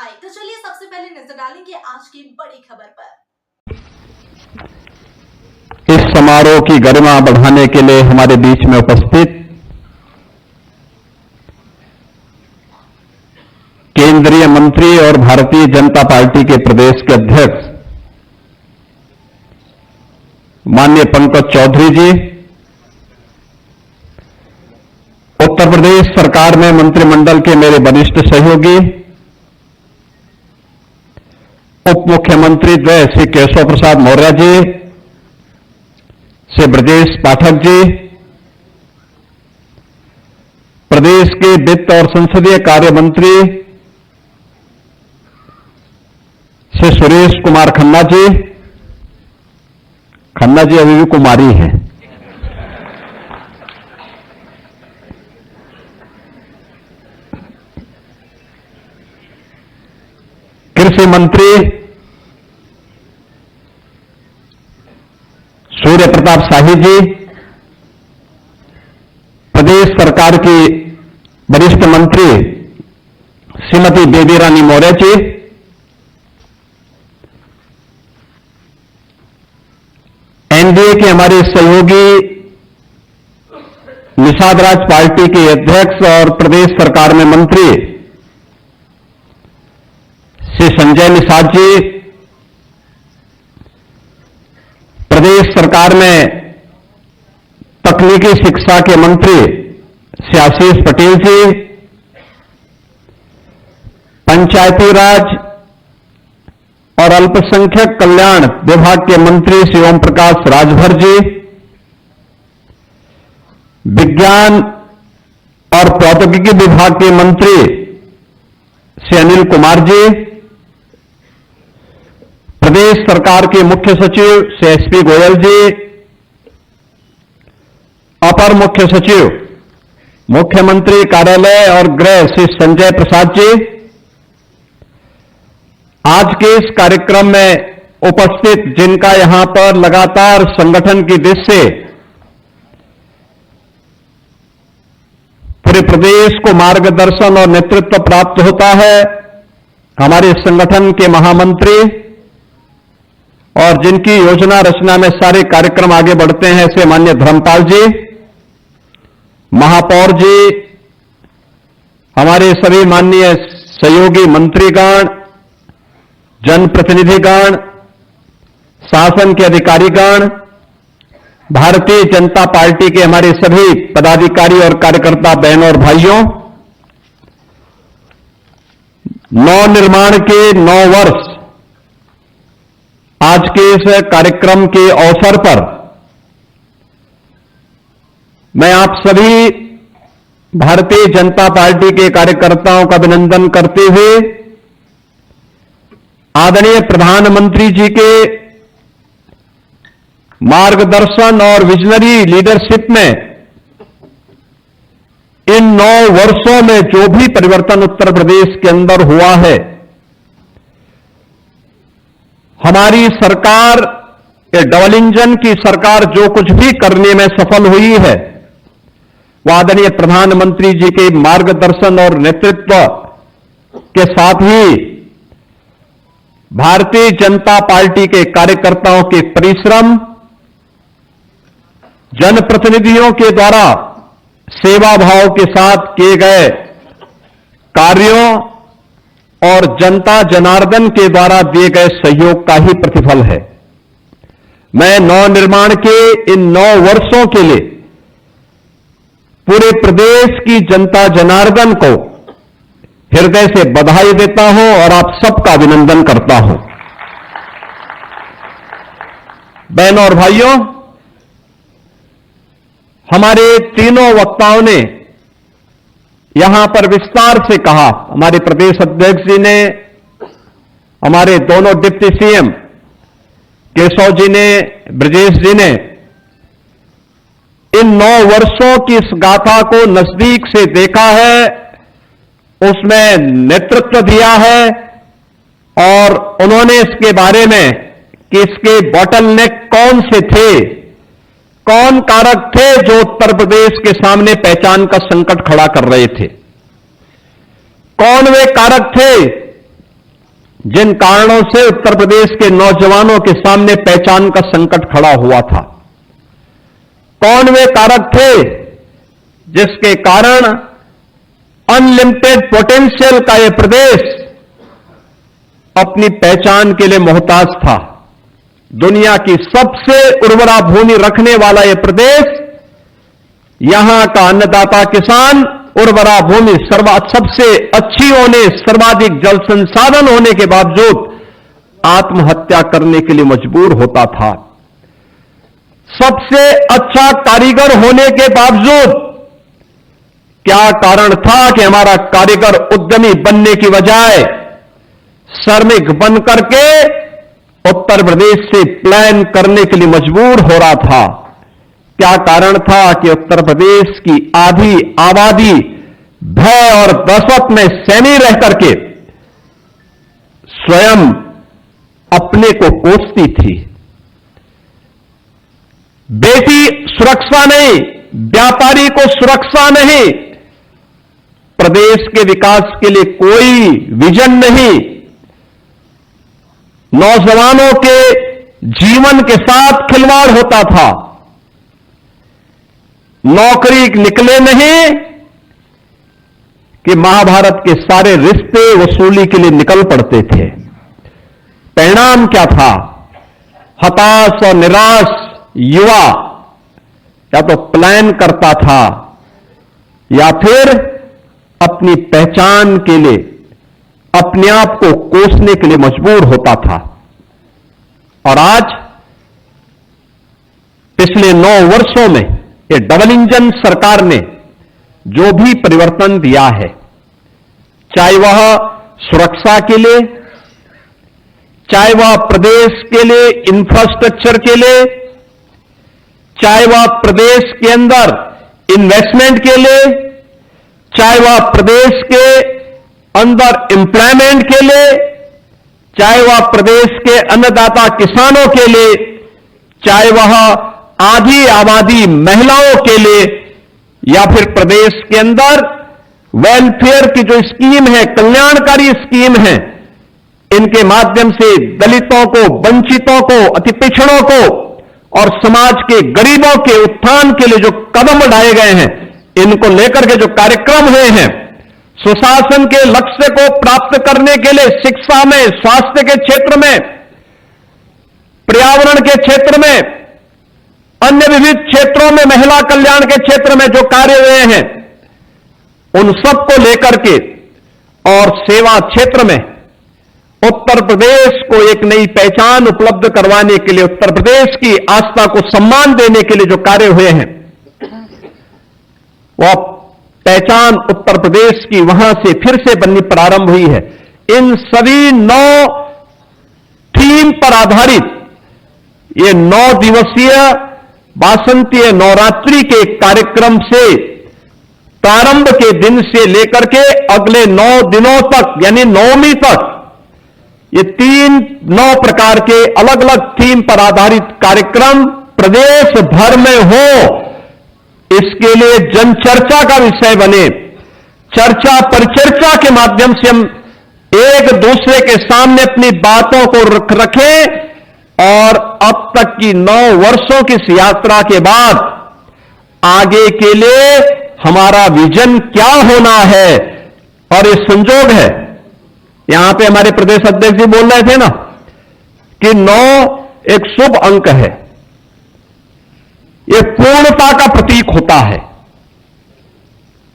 आए। तो चलिए सबसे पहले नजर डालेंगे आज की बड़ी खबर पर। इस समारोह की गरिमा बढ़ाने के लिए हमारे बीच में उपस्थित केंद्रीय मंत्री और भारतीय जनता पार्टी के प्रदेश के अध्यक्ष माननीय पंकज चौधरी जी, उत्तर प्रदेश सरकार में मंत्रिमंडल के मेरे वरिष्ठ सहयोगी उप मुख्यमंत्री द्वय श्री केशव प्रसाद मौर्य जी, श्री ब्रजेश पाठक जी, प्रदेश के वित्त और संसदीय कार्य मंत्री श्री सुरेश कुमार खन्ना जी अभी भी कुमारी हैं, कृषि मंत्री सूर्य प्रताप शाही जी, प्रदेश सरकार की वरिष्ठ मंत्री श्रीमती बेबी रानी मौर्य जी, एनडीए के हमारे सहयोगी निषाद राज पार्टी के अध्यक्ष और प्रदेश सरकार में मंत्री श्री संजय निषाद जी, प्रदेश सरकार में तकनीकी शिक्षा के मंत्री श्री आशीष पटेल जी, पंचायती राज और अल्पसंख्यक कल्याण विभाग के मंत्री श्री ओम प्रकाश राजभर जी, विज्ञान और प्रौद्योगिकी विभाग के मंत्री श्री अनिल कुमार जी, प्रदेश सरकार के मुख्य सचिव श्री एसपी गोयल जी, अपर मुख्य सचिव मुख्यमंत्री कार्यालय और गृह श्री संजय प्रसाद जी, आज के इस कार्यक्रम में उपस्थित जिनका यहां पर लगातार संगठन की दृष्टि से पूरे प्रदेश को मार्गदर्शन और नेतृत्व प्राप्त होता है, हमारे संगठन के महामंत्री और जिनकी योजना रचना में सारे कार्यक्रम आगे बढ़ते हैं ऐसे माननीय धर्मपाल जी, महापौर जी, हमारे सभी माननीय सहयोगी मंत्रीगण, जनप्रतिनिधिगण, शासन के अधिकारीगण, भारतीय जनता पार्टी के हमारे सभी पदाधिकारी और कार्यकर्ता बहनों और भाइयों, नवनिर्माण के 9 वर्ष आज के इस कार्यक्रम के अवसर पर मैं आप सभी भारतीय जनता पार्टी के कार्यकर्ताओं का अभिनंदन करते हुए आदरणीय प्रधानमंत्री जी के मार्गदर्शन और विजनरी लीडरशिप में इन 9 वर्षों में जो भी परिवर्तन उत्तर प्रदेश के अंदर हुआ है, हमारी सरकार, डबल इंजन की सरकार जो कुछ भी करने में सफल हुई है, वह आदरणीय प्रधानमंत्री जी के मार्गदर्शन और नेतृत्व के साथ ही भारतीय जनता पार्टी के कार्यकर्ताओं के परिश्रम, जनप्रतिनिधियों के द्वारा सेवा भाव के साथ किए गए कार्यों और जनता जनार्दन के द्वारा दिए गए सहयोग का ही प्रतिफल है। मैं नवनिर्माण के इन 9 वर्षों के लिए पूरे प्रदेश की जनता जनार्दन को हृदय से बधाई देता हूं और आप सबका अभिनंदन करता हूं। बहनों और भाइयों, हमारे तीनों वक्ताओं ने यहां पर विस्तार से कहा, हमारे प्रदेश अध्यक्ष जी ने, हमारे दोनों डिप्टी सीएम केशव जी ने, ब्रजेश जी ने इन 9 वर्षों की इस गाथा को नजदीक से देखा है, उसमें नेतृत्व दिया है और उन्होंने इसके बारे में कि इसके बॉटलनेक कौन से थे, कौन कारक थे जो उत्तर प्रदेश के सामने पहचान का संकट खड़ा कर रहे थे, कौन वे कारक थे जिन कारणों से उत्तर प्रदेश के नौजवानों के सामने पहचान का संकट खड़ा हुआ था। कौन वे कारक थे जिसके कारण अनलिमिटेड पोटेंशियल का यह प्रदेश अपनी पहचान के लिए मोहताज था। दुनिया की सबसे उर्वरा भूमि रखने वाला यह प्रदेश, यहां का अन्नदाता किसान उर्वरा भूमि सबसे अच्छी होने, सर्वाधिक जल संसाधन होने के बावजूद आत्महत्या करने के लिए मजबूर होता था। सबसे अच्छा कारीगर होने के बावजूद क्या कारण था कि हमारा कारीगर उद्यमी बनने की बजाय श्रमिक बन करके उत्तर प्रदेश से प्लान करने के लिए मजबूर हो रहा था? क्या कारण था कि उत्तर प्रदेश की आधी आबादी भय और दहशत में सहमी रह करके स्वयं अपने को कोसती थी? बेटी सुरक्षा नहीं, व्यापारी को सुरक्षा नहीं, प्रदेश के विकास के लिए कोई विजन नहीं, नौजवानों के जीवन के साथ खिलवाड़ होता था। नौकरी निकले नहीं कि महाभारत के सारे रिश्ते वसूली के लिए निकल पड़ते थे। परिणाम क्या था? हताश और निराश युवा या तो प्लान करता था या फिर अपनी पहचान के लिए अपने आप को कोसने के लिए मजबूर होता था। और आज पिछले 9 वर्षों में ये डबल इंजन सरकार ने जो भी परिवर्तन दिया है, चाहे वह सुरक्षा के लिए, चाहे वह प्रदेश के लिए इंफ्रास्ट्रक्चर के लिए, चाहे वह प्रदेश के अंदर इन्वेस्टमेंट के लिए, चाहे वह प्रदेश के अंदर एम्प्लॉयमेंट के लिए, चाहे वह प्रदेश के अन्नदाता किसानों के लिए, चाहे वह आधी आबादी महिलाओं के लिए, या फिर प्रदेश के अंदर वेलफेयर की जो स्कीम है, कल्याणकारी स्कीम है, इनके माध्यम से दलितों को, वंचितों को, अति पिछड़ों को और समाज के गरीबों के उत्थान के लिए जो कदम उठाए गए हैं, इनको लेकर के जो कार्यक्रम हुए हैं, सुशासन के लक्ष्य को प्राप्त करने के लिए शिक्षा में, स्वास्थ्य के क्षेत्र में, पर्यावरण के क्षेत्र में, अन्य विविध क्षेत्रों में, महिला कल्याण के क्षेत्र में जो कार्य हुए हैं, उन सबको लेकर के और सेवा क्षेत्र में उत्तर प्रदेश को एक नई पहचान उपलब्ध करवाने के लिए, उत्तर प्रदेश की आस्था को सम्मान देने के लिए जो कार्य हुए हैं, वह पहचान उत्तर प्रदेश की वहां से फिर से बननी प्रारंभ हुई है। इन सभी 9 थीम पर आधारित ये 9 दिवसीय वासंतीय नवरात्रि के कार्यक्रम से प्रारंभ के दिन से लेकर के अगले 9 दिनों तक, यानी नवमी तक, ये 9 प्रकार के अलग अलग थीम पर आधारित कार्यक्रम प्रदेश भर में हो, इसके लिए जनचर्चा का विषय बने। चर्चा परिचर्चा के माध्यम से हम एक दूसरे के सामने अपनी बातों को रखें और अब तक की 9 वर्षों की इस यात्रा के बाद आगे के लिए हमारा विजन क्या होना है। और ये संजोग है, यहां पे हमारे प्रदेश अध्यक्ष जी बोल रहे थे ना कि 9 एक शुभ अंक है, ये पूर्णता का प्रतीक होता है।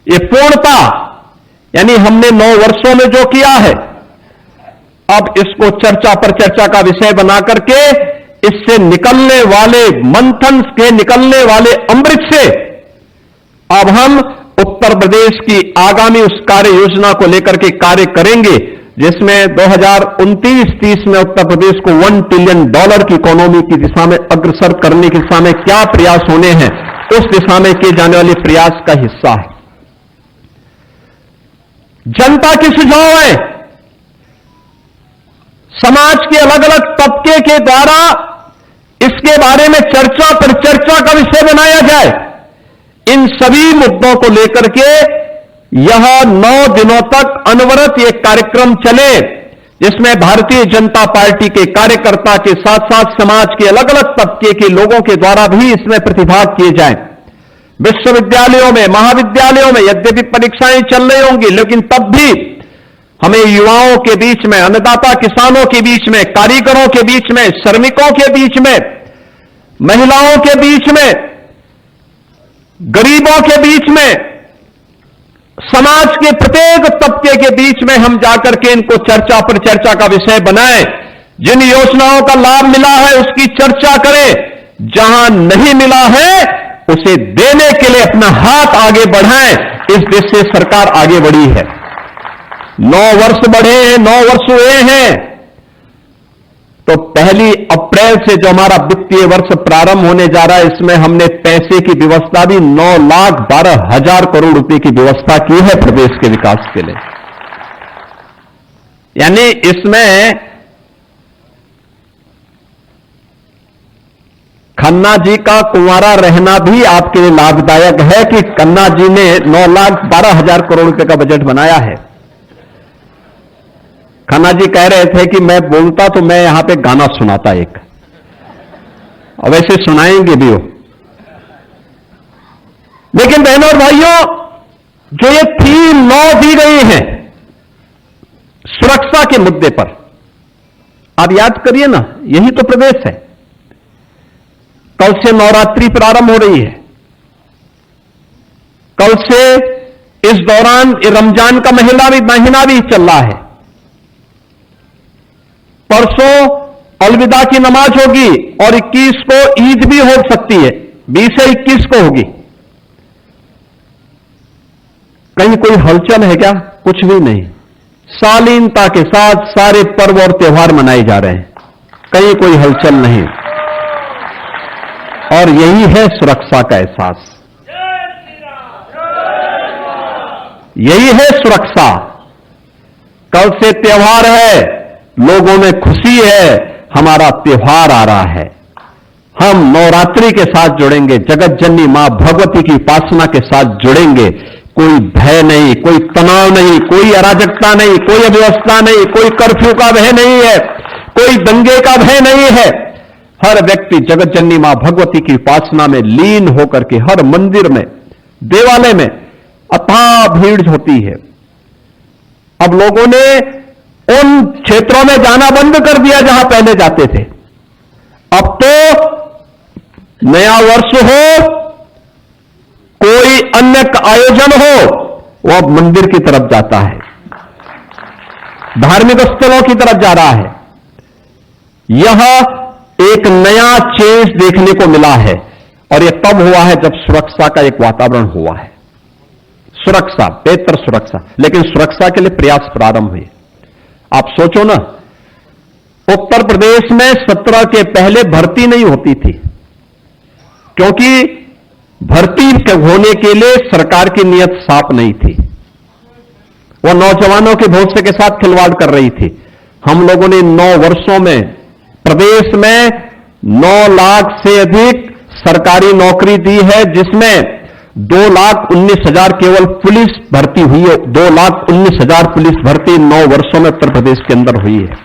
ये पूर्णता यानी हमने 9 वर्षों में जो किया है, अब इसको चर्चा पर चर्चा का विषय बना करके इससे निकलने वाले मंथन के निकलने वाले अमृत से अब हम उत्तर प्रदेश की आगामी उस कार्य योजना को लेकर के कार्य करेंगे, जिसमें 2029-30 में उत्तर प्रदेश को $1 ट्रिलियन की इकोनॉमी की दिशा में अग्रसर करने की दिशा में क्या प्रयास होने हैं, उस दिशा में किए जाने वाले प्रयास का हिस्सा है। जनता के सुझाव है, समाज के अलग अलग तबके के द्वारा इसके बारे में चर्चा पर चर्चा का विषय बनाया जाए। इन सभी मुद्दों को लेकर के यह 9 दिनों तक अनवरत ये कार्यक्रम चले, जिसमें भारतीय जनता पार्टी के कार्यकर्ता के साथ साथ समाज के अलग अलग तबके के लोगों के द्वारा भी इसमें प्रतिभाग किए जाएं। विश्वविद्यालयों में, महाविद्यालयों में यद्यपि परीक्षाएं चल रही होंगी, लेकिन तब भी हमें युवाओं के बीच में, अन्नदाता किसानों के बीच में, कारीगरों के बीच में, श्रमिकों के बीच में, महिलाओं के बीच में, गरीबों के बीच में, समाज के प्रत्येक तबके के बीच में हम जाकर के इनको चर्चा पर चर्चा का विषय बनाएं। जिन योजनाओं का लाभ मिला है उसकी चर्चा करें, जहां नहीं मिला है उसे देने के लिए अपना हाथ आगे बढ़ाएं। इस देश से सरकार आगे बढ़ी है, 9 वर्ष बढ़े हैं, 9 वर्ष हुए हैं। तो 1 अप्रैल से जो हमारा वित्तीय वर्ष प्रारंभ होने जा रहा है, इसमें हमने पैसे की व्यवस्था भी 9,12,000 करोड़ रुपए की व्यवस्था की है प्रदेश के विकास के लिए। यानी इसमें खन्ना जी का कुंवारा रहना भी आपके लिए लाभदायक है कि खन्ना जी ने 9,12,000 करोड़ रुपए का बजट बनाया है। खन्ना जी कह रहे थे कि मैं बोलता तो मैं यहां पे गाना सुनाता एक, और वैसे सुनाएंगे भी हो। लेकिन बहनों और भाइयों, जो ये 3 लॉ दी गई हैं सुरक्षा के मुद्दे पर, आप याद करिए ना, यही तो प्रदेश है। कल से नवरात्रि प्रारंभ हो रही है, कल से इस दौरान रमजान का महीना भी चल रहा है। परसों अलविदा की नमाज होगी और 21 को ईद भी हो सकती है, 20 से 21 को होगी। कहीं कोई हलचल है क्या? कुछ भी नहीं। शालीनता के साथ सारे पर्व और त्योहार मनाए जा रहे हैं, कहीं कोई हलचल नहीं। और यही है सुरक्षा का एहसास, यही है सुरक्षा। कल से त्योहार है, लोगों में खुशी है, हमारा त्योहार आ रहा है। हम नवरात्रि के साथ जुड़ेंगे, जगत जननी मां भगवती की उपासना के साथ जुड़ेंगे। कोई भय नहीं, कोई तनाव नहीं, कोई अराजकता नहीं, कोई अव्यवस्था नहीं, कोई कर्फ्यू का भय नहीं है, कोई दंगे का भय नहीं है। हर व्यक्ति जगत जननी मां भगवती की उपासना में लीन होकर के हर मंदिर में, देवालय में अथाह भीड़ होती है। अब लोगों ने उन क्षेत्रों में जाना बंद कर दिया जहां पहले जाते थे। अब तो नया वर्ष हो, कोई अन्य आयोजन हो, वो अब मंदिर की तरफ जाता है, धार्मिक स्थलों की तरफ जा रहा है। यह एक नया चेंज देखने को मिला है, और यह तब हुआ है जब सुरक्षा का एक वातावरण हुआ है। सुरक्षा, बेहतर सुरक्षा, लेकिन सुरक्षा के लिए प्रयास प्रारंभ हुए। आप सोचो ना, उत्तर प्रदेश में 17 के पहले भर्ती नहीं होती थी, क्योंकि भर्ती होने के लिए सरकार की नीयत साफ नहीं थी। वह नौजवानों के भविष्य के साथ खिलवाड़ कर रही थी। हम लोगों ने 9 वर्षों में प्रदेश में 9 लाख से अधिक सरकारी नौकरी दी है, जिसमें 2,19,000 केवल पुलिस भर्ती हुई है। 2,19,000 पुलिस भर्ती 9 वर्षों में उत्तर प्रदेश के अंदर हुई है।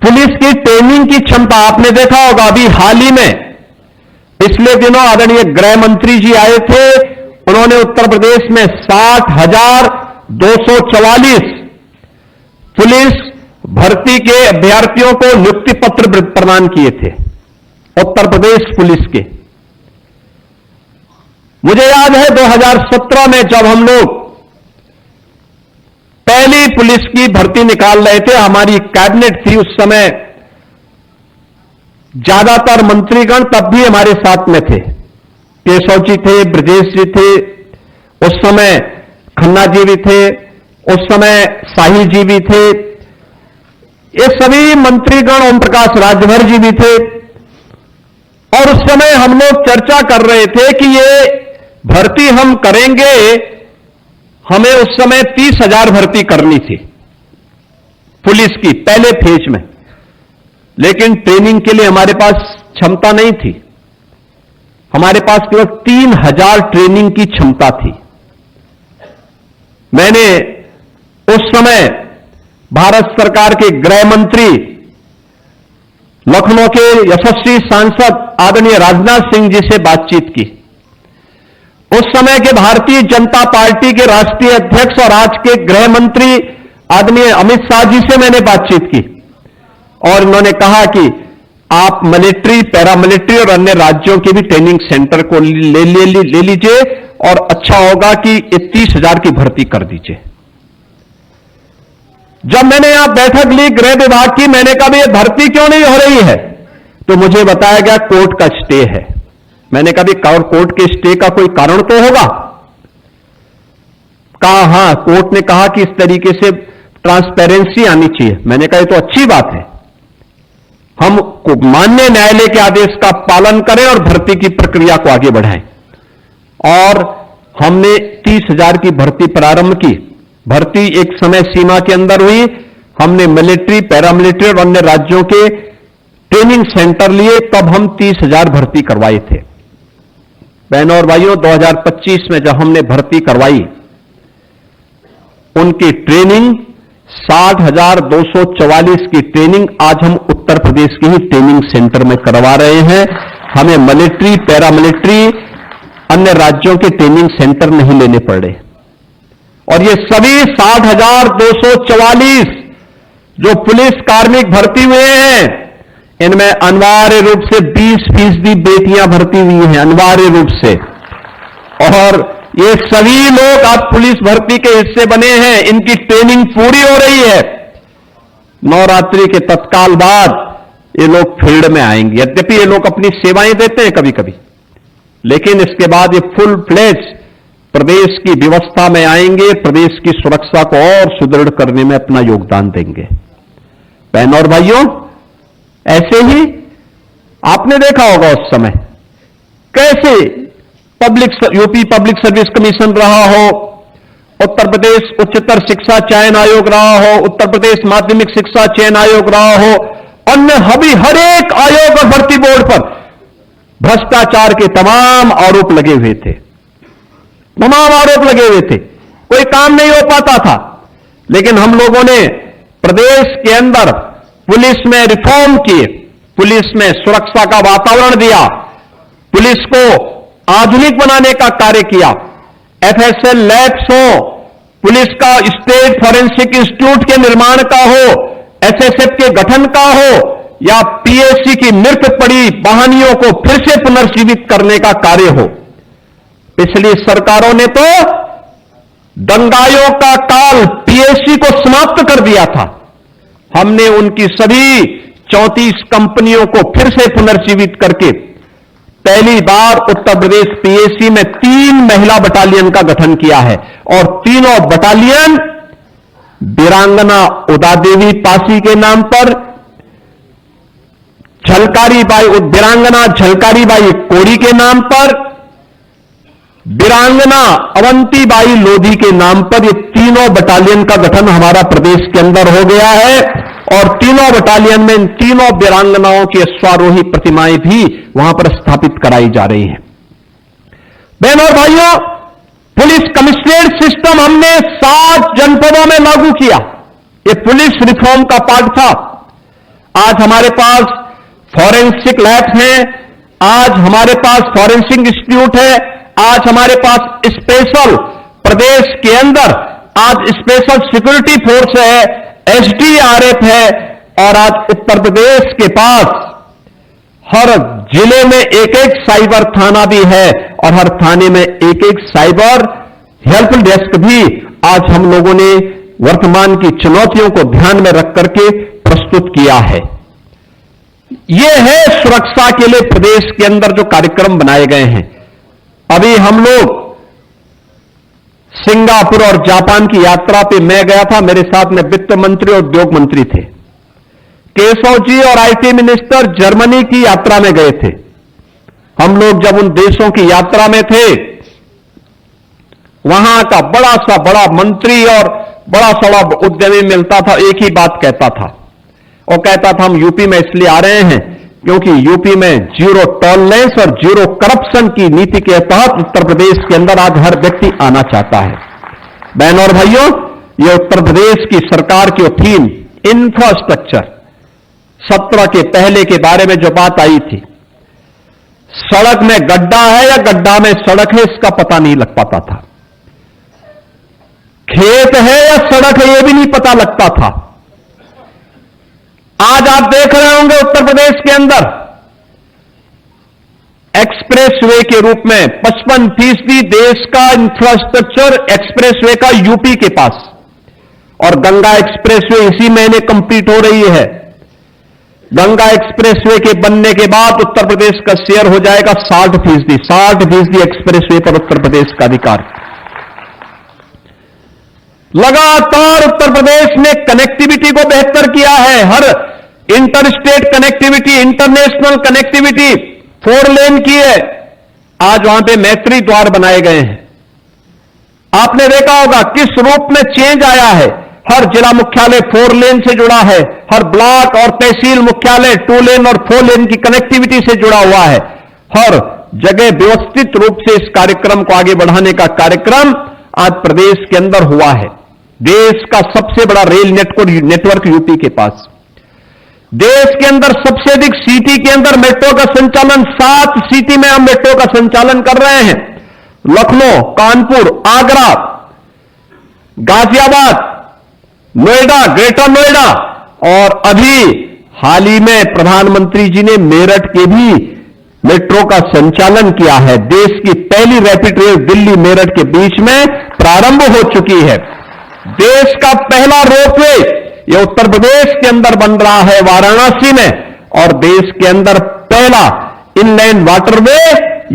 पुलिस की ट्रेनिंग की क्षमता आपने देखा होगा, अभी हाल ही में पिछले दिनों आदरणीय गृह मंत्री जी आए थे, उन्होंने उत्तर प्रदेश में 60,244 पुलिस भर्ती के अभ्यर्थियों को नियुक्ति पत्र प्रदान किए थे, उत्तर प्रदेश पुलिस के। मुझे याद है 2017 में जब हम लोग पहली पुलिस की भर्ती निकाल रहे थे, हमारी कैबिनेट थी उस समय, ज्यादातर मंत्रीगण तब भी हमारे साथ में थे। केशव जी थे, ब्रजेश जी थे, उस समय खन्ना जी भी थे, उस समय साहिल जी भी थे, ये सभी मंत्रीगण, ओम प्रकाश राजभर जी भी थे। और उस समय हम लोग चर्चा कर रहे थे कि ये भर्ती हम करेंगे, हमें उस समय 30,000 भर्ती करनी थी पुलिस की पहले फेज में, लेकिन ट्रेनिंग के लिए हमारे पास क्षमता नहीं थी। हमारे पास केवल 3,000 ट्रेनिंग की क्षमता थी। मैंने उस समय भारत सरकार के गृह मंत्री, लखनऊ के यशस्वी सांसद आदरणीय राजनाथ सिंह जी से बातचीत की। उस समय के भारतीय जनता पार्टी के राष्ट्रीय अध्यक्ष और आज के गृह मंत्री आदरणीय अमित शाह जी से मैंने बातचीत की और इन्होंने कहा कि आप मिलिट्री, पैरामिलिट्री और अन्य राज्यों के भी ट्रेनिंग सेंटर को ले लीजिए और अच्छा होगा कि 30,000 की भर्ती कर दीजिए। जब मैंने यहां बैठक ली गृह विभाग की, मैंने कहा भी ये भर्ती क्यों नहीं हो रही है, तो मुझे बताया गया कोर्ट का स्टे है। मैंने कहा भी कोर्ट के स्टे का कोई कारण तो होगा? कहा हां, कोर्ट ने कहा कि इस तरीके से ट्रांसपेरेंसी आनी चाहिए। मैंने कहा ये तो अच्छी बात है, हम माननीय न्यायालय के आदेश का पालन करें और भर्ती की प्रक्रिया को आगे बढ़ाएं। और हमने 30,000 की भर्ती प्रारंभ की। भर्ती एक समय सीमा के अंदर हुई। हमने मिलिट्री, पैरामिलिट्री और अन्य राज्यों के ट्रेनिंग सेंटर लिए, तब हम 30,000 भर्ती करवाए थे। बहनों और भाइयों, 2025 में जब हमने भर्ती करवाई, उनकी ट्रेनिंग 60,244 की ट्रेनिंग आज हम उत्तर प्रदेश के ही ट्रेनिंग सेंटर में करवा रहे हैं। हमें मिलिट्री, पैरामिलिट्री, अन्य राज्यों के ट्रेनिंग सेंटर नहीं लेने पड़े। और ये सभी 60,244 जो पुलिस कार्मिक भर्ती हुए हैं, इनमें अनिवार्य रूप से 20% बेटियां भर्ती हुई हैं, अनिवार्य रूप से। और ये सभी लोग अब पुलिस भर्ती के हिस्से बने हैं। इनकी ट्रेनिंग पूरी हो रही है। नवरात्रि के तत्काल बाद ये लोग फील्ड में आएंगे। यद्यपि ये लोग अपनी सेवाएं देते हैं कभी कभी, लेकिन इसके बाद ये फुल फ्लेज प्रदेश की व्यवस्था में आएंगे, प्रदेश की सुरक्षा को और सुदृढ़ करने में अपना योगदान देंगे। बहनों और भाइयों, ऐसे ही आपने देखा होगा उस समय कैसे यूपी पब्लिक सर्विस कमीशन रहा हो, उत्तर प्रदेश उच्चतर शिक्षा चयन आयोग रहा हो, उत्तर प्रदेश माध्यमिक शिक्षा चयन आयोग रहा हो, अन्य हर एक आयोग और भर्ती बोर्ड पर भ्रष्टाचार के तमाम आरोप लगे हुए थे। तमाम आरोप लगे हुए थे, कोई काम नहीं हो पाता था। लेकिन हम लोगों ने प्रदेश के अंदर पुलिस में रिफॉर्म किए, पुलिस में सुरक्षा का वातावरण दिया, पुलिस को आधुनिक बनाने का कार्य किया। एफएसएल लैब्स हो, पुलिस का स्टेट फॉरेंसिक इंस्टीट्यूट के निर्माण का हो, एसएसएफ के गठन का हो, या पीएससी की मृत पड़ी बहानियों को फिर से पुनर्जीवित करने का कार्य हो। पिछली सरकारों ने तो दंगाइयों का काल पीएससी को समाप्त कर दिया था। हमने उनकी सभी 34 कंपनियों को फिर से पुनर्जीवित करके पहली बार उत्तर प्रदेश पीएससी में 3 महिला बटालियन का गठन किया है। और तीनों बटालियन वीरांगना उदा देवी पासी के नाम पर, वीरांगना झलकारी बाई कोड़ी के नाम पर, वीरांगना अवंती बाई लोधी के नाम पर, ये तीनों बटालियन का गठन हमारा प्रदेश के अंदर हो गया है। और तीनों बटालियन में इन तीनों वीरांगनाओं की अश्वारोही प्रतिमाएं भी वहां पर स्थापित कराई जा रही हैं। बहनों और भाइयों, पुलिस कमिश्नरेट सिस्टम हमने 7 जनपदों में लागू किया। ये पुलिस रिफॉर्म का पार्ट था। आज हमारे पास फॉरेंसिक लैब्स हैं, आज हमारे पास फॉरेंसिक इंस्टीट्यूट है, आज हमारे पास स्पेशल प्रदेश के अंदर आज स्पेशल सिक्योरिटी फोर्स है, एसडीआरएफ है, और आज उत्तर प्रदेश के पास हर जिले में एक साइबर थाना भी है और हर थाने में एक साइबर हेल्प डेस्क भी आज हम लोगों ने वर्तमान की चुनौतियों को ध्यान में रख करके प्रस्तुत किया है। यह है सुरक्षा के लिए प्रदेश के अंदर जो कार्यक्रम बनाए गए हैं। अभी हम लोग सिंगापुर और जापान की यात्रा पे मैं गया था, मेरे साथ में वित्त मंत्री और उद्योग मंत्री थे। केशव जी और आईटी मिनिस्टर जर्मनी की यात्रा में गए थे। हम लोग जब उन देशों की यात्रा में थे, वहां का बड़ा मंत्री और बड़ा उद्यमी मिलता था, एक ही बात कहता था। और कहता था हम यूपी में इसलिए आ रहे हैं क्योंकि यूपी में जीरो टॉलरेंस और जीरो करप्शन की नीति के तहत उत्तर प्रदेश के अंदर आज हर व्यक्ति आना चाहता है। बहनों और भाइयों, ये उत्तर प्रदेश की सरकार की थीम इंफ्रास्ट्रक्चर 17 के पहले के बारे में जो बात आई थी, सड़क में गड्ढा है या गड्ढा में सड़क है इसका पता नहीं लग पाता था, खेत है या सड़क है यह भी नहीं पता लगता था। आज आप देख रहे होंगे उत्तर प्रदेश के अंदर एक्सप्रेसवे के रूप में 55% देश का इंफ्रास्ट्रक्चर एक्सप्रेसवे का यूपी के पास, और गंगा एक्सप्रेसवे इसी महीने कंप्लीट हो रही है। गंगा एक्सप्रेसवे के बनने के बाद उत्तर प्रदेश का शेयर हो जाएगा 60% एक्सप्रेसवे पर उत्तर प्रदेश का अधिकार। लगातार उत्तर प्रदेश ने कनेक्टिविटी को बेहतर किया है, हर interstate connectivity, international connectivity 4 lane की है। आज वहां पे मैत्री द्वार बनाए गए हैं। आपने देखा होगा किस रूप में चेंज आया है। हर जिला मुख्यालय 4 लेन से जुड़ा है, हर ब्लॉक और तहसील मुख्यालय 2 लेन और 4 लेन की कनेक्टिविटी से जुड़ा हुआ है। हर जगह व्यवस्थित रूप से इस कार्यक्रम को आगे बढ़ाने का कार्यक्रम आज प्रदेश के अंदर हुआ है। देश का सबसे बड़ा रेल नेटवर्क यूपी के पास, देश के अंदर सबसे अधिक सिटी के अंदर मेट्रो का संचालन, 7 सिटी में हम मेट्रो का संचालन कर रहे हैं। लखनऊ, कानपुर, आगरा, गाजियाबाद, नोएडा, ग्रेटर नोएडा, और अभी हाल ही में प्रधानमंत्री जी ने मेरठ के भी मेट्रो का संचालन किया है। देश की पहली रैपिड रेल दिल्ली मेरठ के बीच में प्रारंभ हो चुकी है। देश का पहला रोपवे यह उत्तर प्रदेश के अंदर बन रहा है वाराणसी में, और देश के अंदर पहला इनलैंड वाटरवे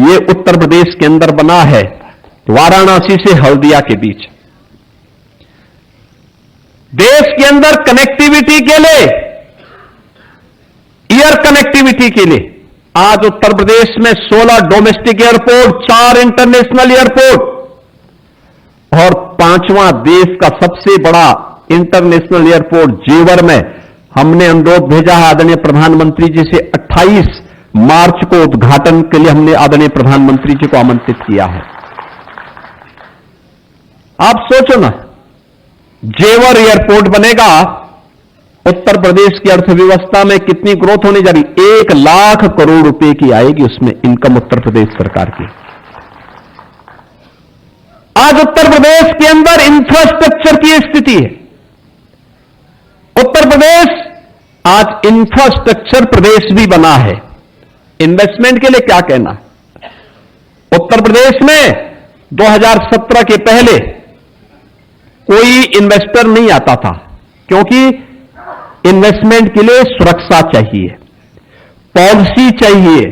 यह उत्तर प्रदेश के अंदर बना है वाराणसी से हल्दिया के बीच। देश के अंदर कनेक्टिविटी के लिए, एयर कनेक्टिविटी के लिए आज उत्तर प्रदेश में 16 डोमेस्टिक एयरपोर्ट, 4 इंटरनेशनल एयरपोर्ट, और 5वां देश का सबसे बड़ा इंटरनेशनल एयरपोर्ट जेवर में हमने अनुरोध भेजा है आदरणीय प्रधानमंत्री जी से। 28 मार्च को उद्घाटन के लिए हमने आदरणीय प्रधानमंत्री जी को आमंत्रित किया है। आप सोचो ना, जेवर एयरपोर्ट बनेगा, उत्तर प्रदेश की अर्थव्यवस्था में कितनी ग्रोथ होने जा रही, 1 लाख करोड़ रुपए की आएगी उसमें इनकम उत्तर प्रदेश सरकार की। आज उत्तर प्रदेश के अंदर इंफ्रास्ट्रक्चर की स्थिति है। उत्तर प्रदेश आज इंफ्रास्ट्रक्चर प्रदेश भी बना है। इन्वेस्टमेंट के लिए क्या कहना, उत्तर प्रदेश में 2017 के पहले कोई इन्वेस्टर नहीं आता था, क्योंकि इन्वेस्टमेंट के लिए सुरक्षा चाहिए, पॉलिसी चाहिए।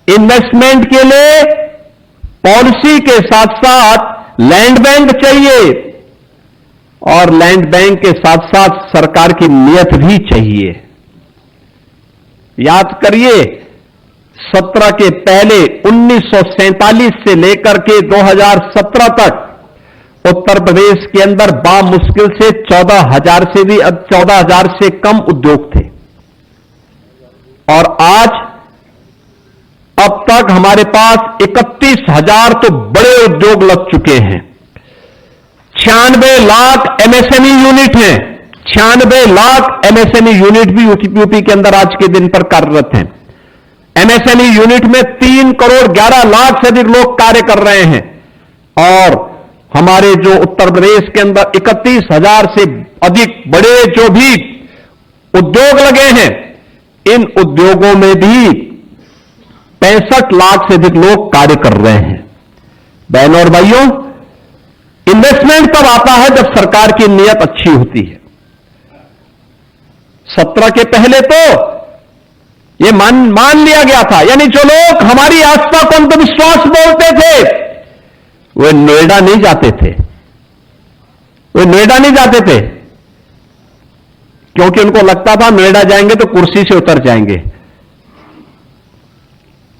इन्वेस्टमेंट के लिए पॉलिसी के साथ साथ लैंड बैंक चाहिए, और लैंड बैंक के साथ साथ सरकार की नीयत भी चाहिए। याद करिए, 17 के पहले 1947 से लेकर के 2017 तक उत्तर प्रदेश के अंदर बामुश्किल से 14,000 से कम उद्योग थे, और आज अब तक हमारे पास 31,000 तो बड़े उद्योग लग चुके हैं। 96 लाख एमएसएमई यूनिट हैं, 96 लाख एमएसएमई यूनिट भी यूपी के अंदर आज के दिन पर कार्यरत हैं। एमएसएमई यूनिट में 3 करोड़ 11 लाख से अधिक लोग कार्य कर रहे हैं, और हमारे जो उत्तर प्रदेश के अंदर 31,000 से अधिक बड़े जो भी उद्योग लगे हैं, इन उद्योगों में भी 65 लाख से अधिक लोग कार्य कर रहे हैं। बहनों और भाइयों, इन्वेस्टमेंट तब आता है जब सरकार की नीयत अच्छी होती है। 17 के पहले तो यह मान लिया गया था, यानी जो लोग हमारी आस्था को अंधविश्वास बोलते थे वे नोएडा नहीं जाते थे, क्योंकि उनको लगता था नोएडा जाएंगे तो कुर्सी से उतर जाएंगे।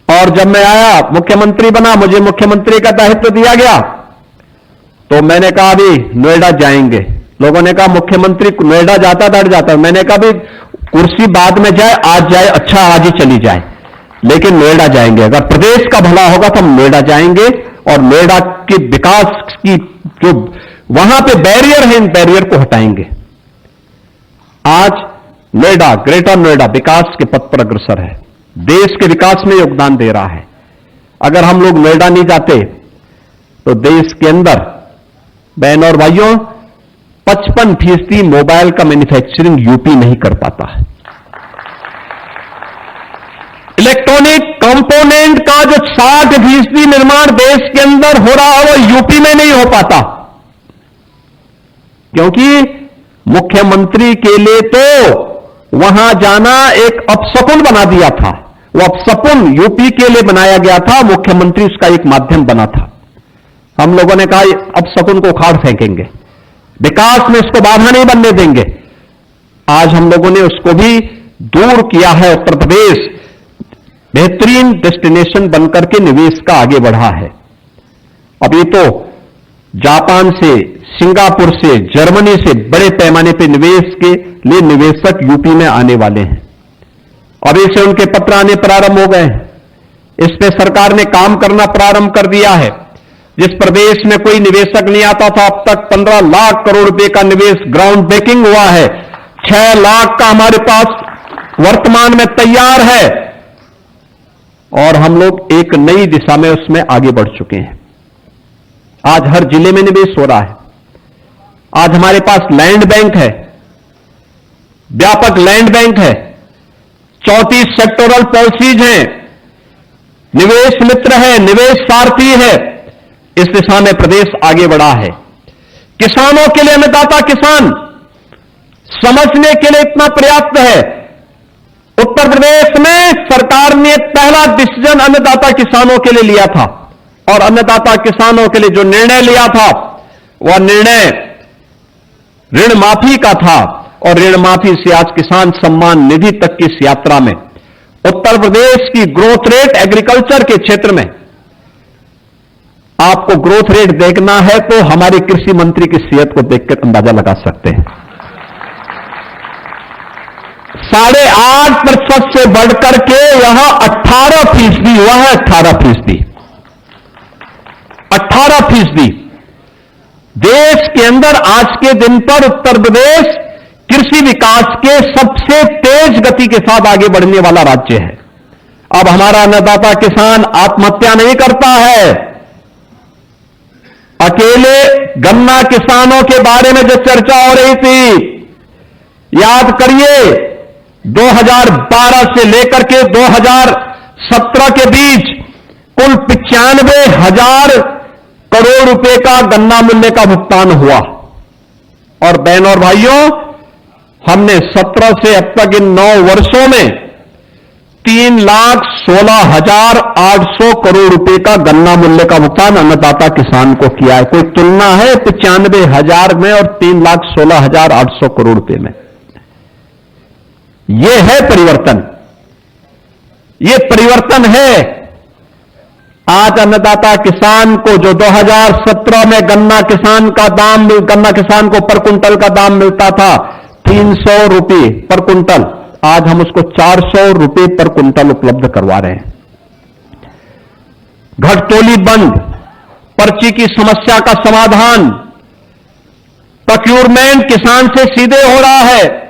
और जब मैं आया, मुख्यमंत्री बना, मुझे मुख्यमंत्री का दायित्व दिया गया, तो मैंने कहा अभी नोएडा जाएंगे। लोगों ने कहा मुख्यमंत्री नोएडा जाता डर जाता। मैंने कहा भी कुर्सी बाद में जाए, आज जाए, अच्छा आज ही चली जाए, लेकिन नोएडा जाएंगे। अगर प्रदेश का भला होगा तो हम नोएडा जाएंगे, और नोएडा के विकास की जो वहां पे बैरियर है, इन बैरियर को हटाएंगे। आज नोएडा, ग्रेटर नोएडा विकास के पथ पर अग्रसर है, देश के विकास में योगदान दे रहा है। अगर हम लोग नोएडा नहीं जाते तो देश के अंदर, बहन और भाइयों, 55% मोबाइल का मैन्युफैक्चरिंग यूपी नहीं कर पाता है। इलेक्ट्रॉनिक कंपोनेंट का जो 60% निर्माण देश के अंदर हो रहा है वो यूपी में नहीं हो पाता, क्योंकि मुख्यमंत्री के लिए तो वहां जाना एक अपशकुन बना दिया था। वो अपशकुन यूपी के लिए बनाया गया था, मुख्यमंत्री उसका एक माध्यम बना था। हम लोगों ने कहा अपशकुन को उखाड़ फेंकेंगे, विकास में इसको बाधा नहीं बनने देंगे। आज हम लोगों ने उसको भी दूर किया है। उत्तर प्रदेश बेहतरीन डेस्टिनेशन बनकर के निवेश का आगे बढ़ा है। अब ये तो जापान से, सिंगापुर से, जर्मनी से बड़े पैमाने पर निवेश के लिए निवेशक यूपी में आने वाले हैं। अभी से उनके पत्र आने प्रारंभ हो गए हैं। इस पे सरकार ने काम करना प्रारंभ कर दिया है। जिस प्रदेश में कोई निवेशक नहीं आता था, अब तक 15 लाख करोड़ रुपए का निवेश ग्राउंड ब्रेकिंग हुआ है। 6 लाख का हमारे पास वर्तमान में तैयार है और हम लोग एक नई दिशा में उसमें आगे बढ़ चुके हैं। आज हर जिले में निवेश हो रहा है। आज हमारे पास लैंड बैंक है, व्यापक लैंड बैंक है, 34 सेक्टोरल पॉलिसीज हैं, निवेश मित्र है, निवेश सारथी है। इस दिशा में प्रदेश आगे बढ़ा है। किसानों के लिए अन्नदाता किसान समझने के लिए इतना पर्याप्त है। उत्तर प्रदेश में सरकार ने पहला डिसीजन अन्नदाता किसानों के लिए लिया था और अन्नदाता किसानों के लिए जो निर्णय लिया था वह निर्णय ऋण माफी का था और ऋण माफी से आज किसान सम्मान निधि तक की इस यात्रा में उत्तर प्रदेश की ग्रोथ रेट एग्रीकल्चर के क्षेत्र में, आपको ग्रोथ रेट देखना है तो हमारे कृषि मंत्री की सेहत को देखकर अंदाजा लगा सकते हैं। 8.5% से बढ़कर के यहां 18% हुआ है। 18%। देश के अंदर आज के दिन पर उत्तर प्रदेश कृषि विकास के सबसे तेज गति के साथ आगे बढ़ने वाला राज्य है। अब हमारा अन्नदाता किसान आत्महत्या नहीं करता है। अकेले गन्ना किसानों के बारे में जो चर्चा हो रही थी, याद करिए 2012 से लेकर के 2017 के बीच कुल 95,000 करोड़ रुपए का गन्ना मूल्य का भुगतान हुआ। और बहनों और भाइयों, हमने 17 से अब तक इन 9 वर्षों में 3,16,800 करोड़ रुपए का गन्ना मूल्य का भुगतान अन्नदाता किसान को किया है। कोई तुलना है 95,000 में और 3,16,800 करोड़ रुपए में? यह है परिवर्तन। यह परिवर्तन है। आज अन्नदाता किसान को जो 2017 में गन्ना किसान को पर कुंटल का दाम मिलता था 300 रुपए पर कुंटल, आज हम उसको 400 रुपए पर कुंटल उपलब्ध करवा रहे हैं। घटतोली बंद, पर्ची की समस्या का समाधान, प्रोक्योरमेंट किसान से सीधे हो रहा है।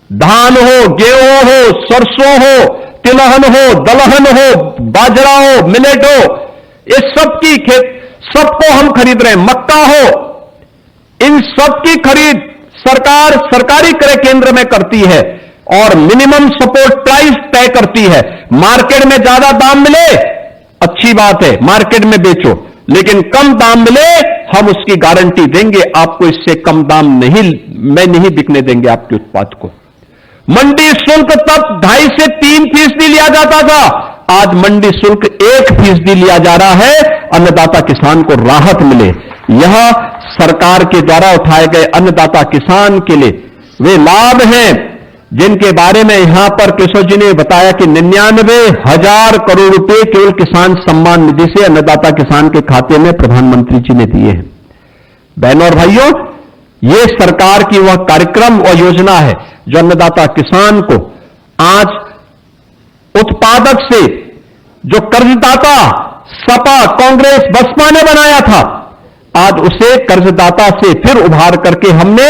धान हो, गेहूं हो, सरसों हो, तिलहन हो, दलहन हो, बाजरा हो, मिलेट हो, इस सब की सबको हम खरीद रहे हैं। मक्का हो, इन सब की खरीद सरकार सरकारी क्रय केंद्र में करती है और मिनिमम सपोर्ट प्राइस तय करती है। मार्केट में ज्यादा दाम मिले अच्छी बात है, मार्केट में बेचो, लेकिन कम दाम मिले हम उसकी गारंटी देंगे, आपको इससे कम दाम नहीं बिकने देंगे आपके उत्पाद को। मंडी शुल्क तब 2.5 से 3% लिया जाता था, आज मंडी शुल्क 1% लिया जा रहा है। अन्नदाता किसान को राहत मिले। यह सरकार के द्वारा उठाए गए अन्नदाता किसान के लिए वे लाभ हैं जिनके बारे में यहां पर केशव जी ने बताया कि 99,000 करोड़ रुपए केवल किसान सम्मान निधि से अन्नदाता किसान के खाते में प्रधानमंत्री जी ने दिए हैं। बहनों और भाइयों, यह सरकार की वह कार्यक्रम और योजना है जो अन्नदाता किसान को आज उत्पादक से जो कर्जदाता सपा, कांग्रेस, बसपा ने बनाया था, आज उसे कर्जदाता से फिर उभार करके हमने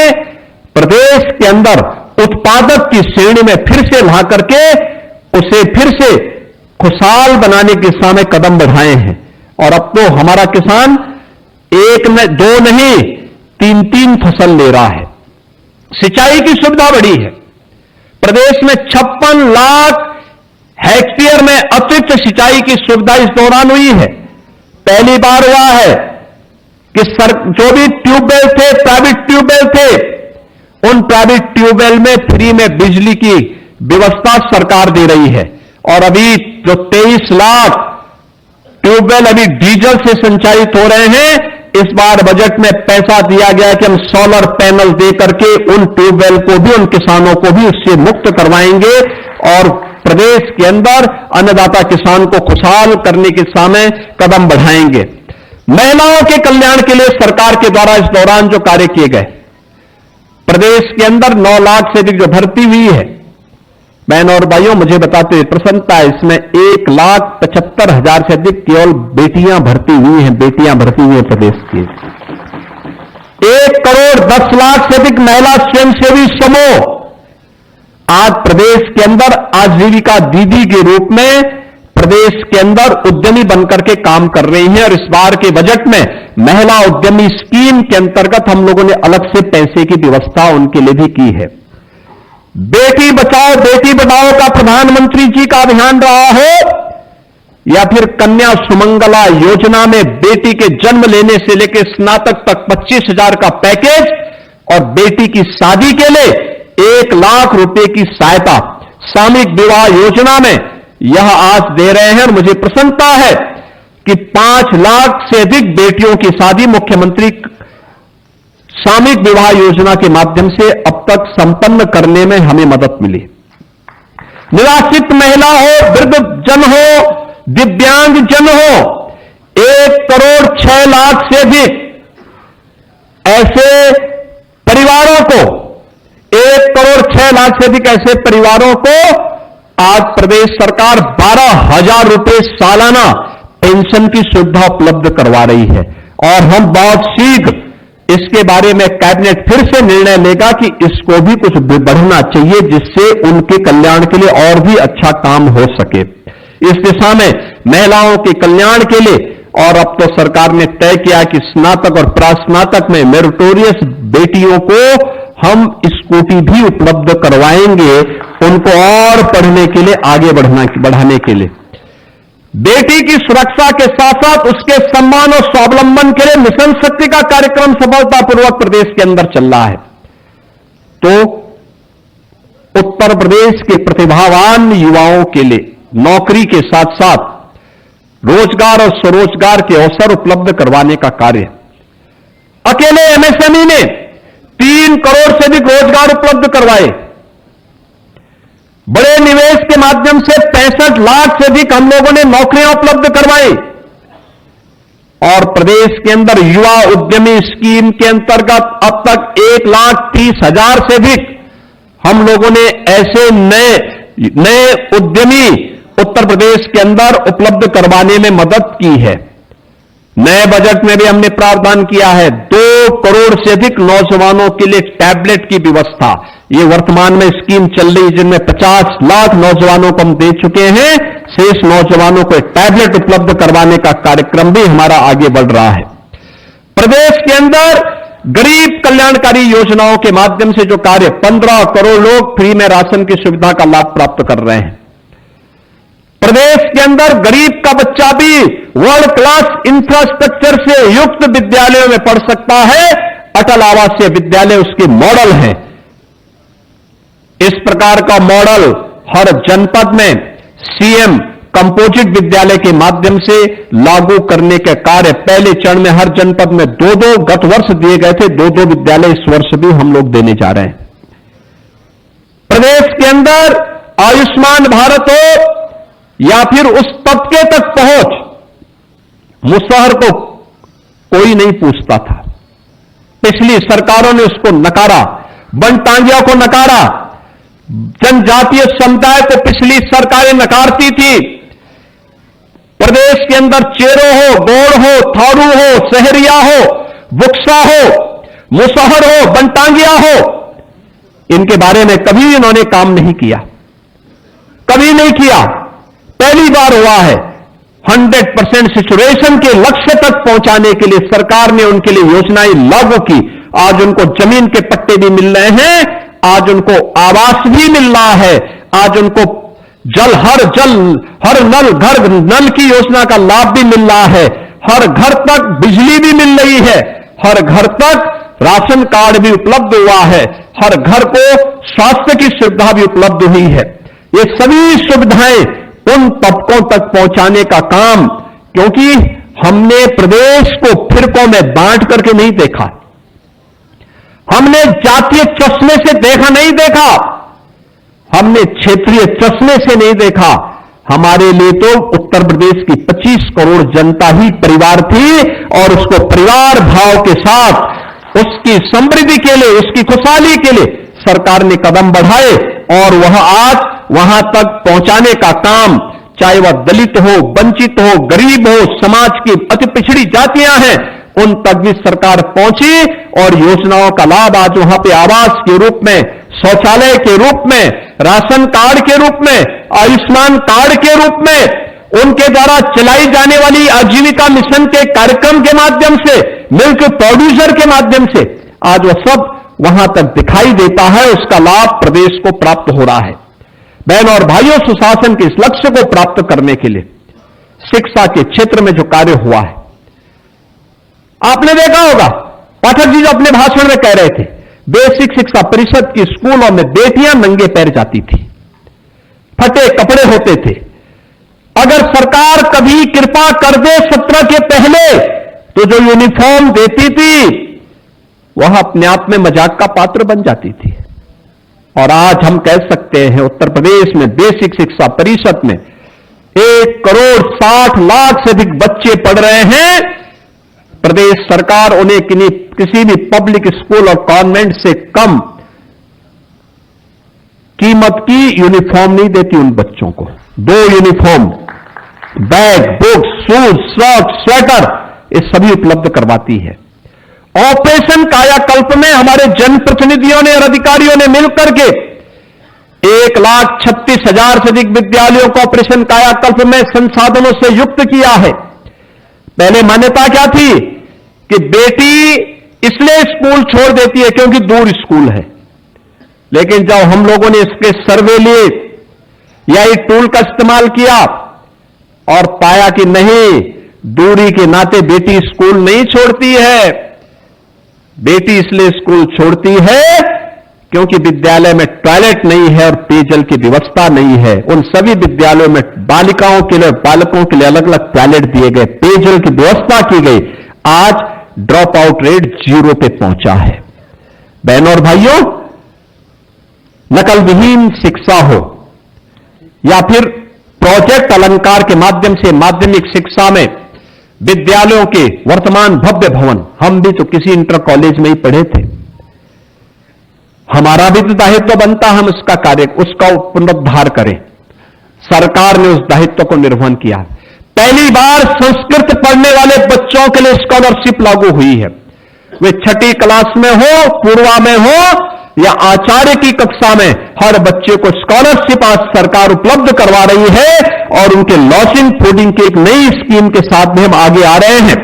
प्रदेश के अंदर उत्पादक की श्रेणी में फिर से ला करके उसे फिर से खुशहाल बनाने की दिशा में कदम बढ़ाए हैं। और अब तो हमारा किसान एक न दो नहीं 3-3 फसल ले रहा है। सिंचाई की सुविधा बढ़ी है। प्रदेश में 56 लाख हेक्टेयर में अतिरिक्त सिंचाई की सुविधा इस दौरान हुई है। पहली बार हुआ है कि जो भी ट्यूबवेल थे, प्राइवेट ट्यूबवेल थे, उन प्राइवेट ट्यूबवेल में फ्री में बिजली की व्यवस्था सरकार दे रही है। और अभी जो 23 लाख ट्यूबवेल अभी डीजल से संचालित हो रहे हैं, इस बार बजट में पैसा दिया गया कि हम सोलर पैनल दे करके उन ट्यूबवेल को भी, उन किसानों को भी उससे मुक्त करवाएंगे और प्रदेश के अंदर अन्नदाता किसान को खुशहाल करने की दिशा में कदम बढ़ाएंगे। महिलाओं के कल्याण के लिए सरकार के द्वारा इस दौरान जो कार्य किए गए, प्रदेश के अंदर 9 लाख से अधिक जो भर्ती हुई है, बहन और भाइयों मुझे बताते हुए प्रसन्नता है, इसमें 1,75,000 से अधिक केवल बेटियां भर्ती हुई हैं। बेटियां भर्ती हुई हैं प्रदेश की। 1,10,00,000 से अधिक महिला स्वयंसेवी समूह आज प्रदेश के अंदर आजीविका दीदी के रूप में प्रदेश के अंदर उद्यमी बनकर के काम कर रही हैं। और इस बार के बजट में महिला उद्यमी स्कीम के अंतर्गत हम लोगों ने अलग से पैसे की व्यवस्था उनके लिए भी की है। बेटी बचाओ बेटी बढ़ाओ का प्रधानमंत्री जी का अभियान रहा हो या फिर कन्या सुमंगला योजना में बेटी के जन्म लेने से लेकर स्नातक तक 25,000 का पैकेज और बेटी की शादी के लिए 1 लाख रुपए की सहायता सामूहिक विवाह योजना में यह आज दे रहे हैं। और मुझे प्रसन्नता है कि 5 लाख से अधिक बेटियों की शादी मुख्यमंत्री सामूहिक विवाह योजना के माध्यम से अब तक संपन्न करने में हमें मदद मिली। निराश्रित महिला हो, वृद्ध जन हो, दिव्यांग जन हो, 1,06,00,000 से अधिक ऐसे परिवारों को, 1,06,00,000 से अधिक ऐसे परिवारों को आज प्रदेश सरकार 12,000 रुपए सालाना पेंशन की सुविधा उपलब्ध करवा रही है। और हम बहुत शीघ्र इसके बारे में कैबिनेट फिर से निर्णय लेगा कि इसको भी कुछ बढ़ना चाहिए, जिससे उनके कल्याण के लिए और भी अच्छा काम हो सके। इस दिशा में महिलाओं के कल्याण के लिए और अब तो सरकार ने तय किया कि स्नातक और प्रास्नातक में मेरिटोरियस बेटियों को हम स्कूटी भी उपलब्ध करवाएंगे, उनको और पढ़ने के लिए आगे बढ़ाने के लिए। बेटी की सुरक्षा के साथ साथ उसके सम्मान और स्वावलंबन के लिए मिशन शक्ति का कार्यक्रम सफलतापूर्वक प्रदेश के अंदर चल रहा है। तो उत्तर प्रदेश के प्रतिभावान युवाओं के लिए नौकरी के साथ साथ रोजगार और स्वरोजगार के अवसर उपलब्ध करवाने का कार्य, अकेले एमएसएमई ने 3 करोड़ से अधिक रोजगार उपलब्ध करवाए। बड़े निवेश के माध्यम से 65 लाख से अधिक हम लोगों ने नौकरियां उपलब्ध करवाई। और प्रदेश के अंदर युवा उद्यमी स्कीम के अंतर्गत अब तक 1,30,000 से अधिक हम लोगों ने ऐसे नए उद्यमी उत्तर प्रदेश के अंदर उपलब्ध करवाने में मदद की है। नए बजट में भी हमने प्रावधान किया है 2 करोड़ से अधिक नौजवानों के लिए टैबलेट की व्यवस्था। ये वर्तमान में स्कीम चल रही है जिनमें 50 लाख नौजवानों को हम दे चुके हैं। शेष नौजवानों को टैबलेट उपलब्ध करवाने का कार्यक्रम भी हमारा आगे बढ़ रहा है। प्रदेश के अंदर गरीब कल्याणकारी योजनाओं के माध्यम से जो कार्य 15 करोड़ लोग फ्री में राशन की सुविधा का लाभ प्राप्त कर रहे हैं। प्रदेश के अंदर गरीब का बच्चा भी वर्ल्ड क्लास इंफ्रास्ट्रक्चर से युक्त विद्यालयों में पढ़ सकता है। अटल आवासीय विद्यालय उसके मॉडल है। इस प्रकार का मॉडल हर जनपद में सीएम कंपोजिट विद्यालय के माध्यम से लागू करने के कार्य पहले चरण में हर जनपद में 2-2 गत वर्ष दिए गए थे, 2-2 विद्यालय इस वर्ष भी हम लोग देने जा रहे हैं। प्रदेश के अंदर आयुष्मान भारत हो या फिर उस तबके तक पहुंच, मुसहर को कोई नहीं पूछता था। पिछली सरकारों ने उसको नकारा, बनटांगिया को नकारा, जनजातीय समुदाय को पिछली सरकारें नकारती थी। प्रदेश के अंदर चेरो हो, गौड़ हो, थारू हो, सहरिया हो, बुक्सा हो, मुसहर हो, बनटांगिया हो, इनके बारे में कभी इन्होंने काम नहीं किया, कभी नहीं किया। पहली बार हुआ है 100% सिचुएशन के लक्ष्य तक पहुंचाने के लिए सरकार ने उनके लिए योजनाएं लागू की। आज उनको जमीन के पट्टे भी मिल रहे हैं, आज उनको आवास भी मिल रहा है, आज उनको हर घर नल की योजना का लाभ भी मिल रहा है, हर घर तक बिजली भी मिल रही है, हर घर तक राशन कार्ड भी उपलब्ध हुआ है, हर घर को स्वास्थ्य की सुविधा भी उपलब्ध हुई है। ये सभी सुविधाएं उन तबकों तक पहुंचाने का काम, क्योंकि हमने प्रदेश को फिरकों में बांट करके नहीं देखा, हमने जातीय चश्मे से नहीं देखा, हमने क्षेत्रीय चश्मे से नहीं देखा। हमारे लिए तो उत्तर प्रदेश की 25 करोड़ जनता ही परिवार थी और उसको परिवार भाव के साथ उसकी समृद्धि के लिए, उसकी खुशहाली के लिए सरकार ने कदम बढ़ाए और वह आज वहां तक पहुंचाने का काम, चाहे वह दलित हो, वंचित हो, गरीब हो, समाज की अति पिछड़ी जातियां हैं, उन तक भी सरकार पहुंची और योजनाओं का लाभ आज वहां पे आवास के रूप में, शौचालय के रूप में, राशन कार्ड के रूप में, आयुष्मान कार्ड के रूप में, उनके द्वारा चलाई जाने वाली आजीविका मिशन के कार्यक्रम के माध्यम से, मिल्क प्रोड्यूसर के माध्यम से आज वह सब वहां तक दिखाई देता है। उसका लाभ प्रदेश को प्राप्त हो रहा है। बहन और भाइयों, सुशासन के इस लक्ष्य को प्राप्त करने के लिए शिक्षा के क्षेत्र में जो कार्य हुआ है, आपने देखा होगा पाठक जी जो अपने भाषण में कह रहे थे, बेसिक शिक्षा परिषद की स्कूलों में बेटियां नंगे पैर जाती थी, फटे कपड़े होते थे। अगर सरकार कभी कृपा कर दे 17 के पहले तो जो यूनिफॉर्म देती थी वह अपने आप में मजाक का पात्र बन जाती थी। और आज हम कह सकते हैं उत्तर प्रदेश में बेसिक शिक्षा परिषद में 1,60,00,000 से अधिक बच्चे पढ़ रहे हैं। प्रदेश सरकार उन्हें किसी भी पब्लिक स्कूल और कॉन्वेंट से कम कीमत की यूनिफॉर्म नहीं देती उन बच्चों को। 2 uniform, bag, books, shoes, socks, sweater, ये सभी उपलब्ध करवाती है। ऑपरेशन कायाकल्प में हमारे जनप्रतिनिधियों ने और अधिकारियों ने मिलकर के 1,36,000 से अधिक विद्यालयों को ऑपरेशन कायाकल्प में संसाधनों से युक्त किया है। पहले मान्यता क्या थी कि बेटी इसलिए स्कूल छोड़ देती है क्योंकि दूर स्कूल है, लेकिन जब हम लोगों ने इसके सर्वे लिए या इस टूल का इस्तेमाल किया और पाया कि नहीं, दूरी के नाते बेटी स्कूल नहीं छोड़ती है। बेटी इसलिए स्कूल छोड़ती है क्योंकि विद्यालय में टॉयलेट नहीं है और पेयजल की व्यवस्था नहीं है। उन सभी विद्यालयों में बालिकाओं के लिए, बालकों के लिए अलग अलग टॉयलेट दिए गए, पेयजल की व्यवस्था की गई। आज ड्रॉप आउट रेट 0 पे पहुंचा है। बहनों और भाइयों, नकल विहीन शिक्षा हो या फिर प्रोजेक्ट अलंकार के माध्यम से माध्यमिक शिक्षा में विद्यालयों के वर्तमान भव्य भवन, हम भी तो किसी इंटर कॉलेज में ही पढ़े थे। हमारा भी तो दायित्व बनता, हम उसका पुनरुद्धार करें। सरकार ने उस दायित्व को निर्वहन किया। पहली बार संस्कृत पढ़ने वाले बच्चों के लिए स्कॉलरशिप लागू हुई है। वे 6ठी क्लास में हो, पूर्वा में हो या आचार्य की कक्षा में, हर बच्चे को स्कॉलरशिप आज सरकार उपलब्ध करवा रही है। और उनके लॉजिंग फूडिंग की एक नई स्कीम के साथ में हम आगे आ रहे हैं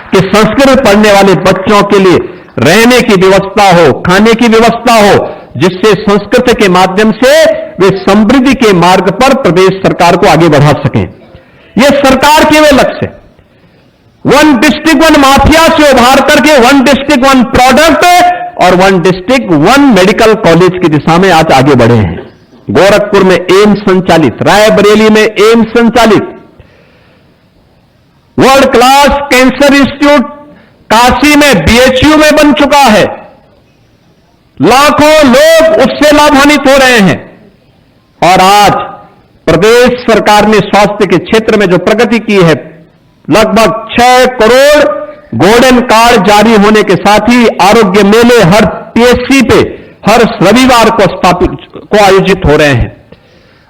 कि संस्कृत पढ़ने वाले बच्चों के लिए रहने की व्यवस्था हो, खाने की व्यवस्था हो, जिससे संस्कृत के माध्यम से वे समृद्धि के मार्ग पर प्रदेश सरकार को आगे बढ़ा सकें। यह सरकार के वे लक्ष्य, 1 डिस्ट्रिक्ट 1 माफिया से उभार करके 1 डिस्ट्रिक्ट 1 प्रोडक्ट और 1 डिस्ट्रिक्ट 1 मेडिकल कॉलेज की दिशा में आज आगे बढ़े हैं। गोरखपुर में एम्स संचालित, रायबरेली में एम्स संचालित, world class cancer institute Kashi में बीएचयू में बन चुका है। लाखों लोग उससे लाभान्वित हो रहे हैं। और आज प्रदेश सरकार ने स्वास्थ्य के क्षेत्र में जो प्रगति की है, लगभग 6 करोड़ गोल्डन कार्ड जारी होने के साथ ही आरोग्य मेले हर पीएचसी पे हर रविवार को आयोजित हो रहे हैं।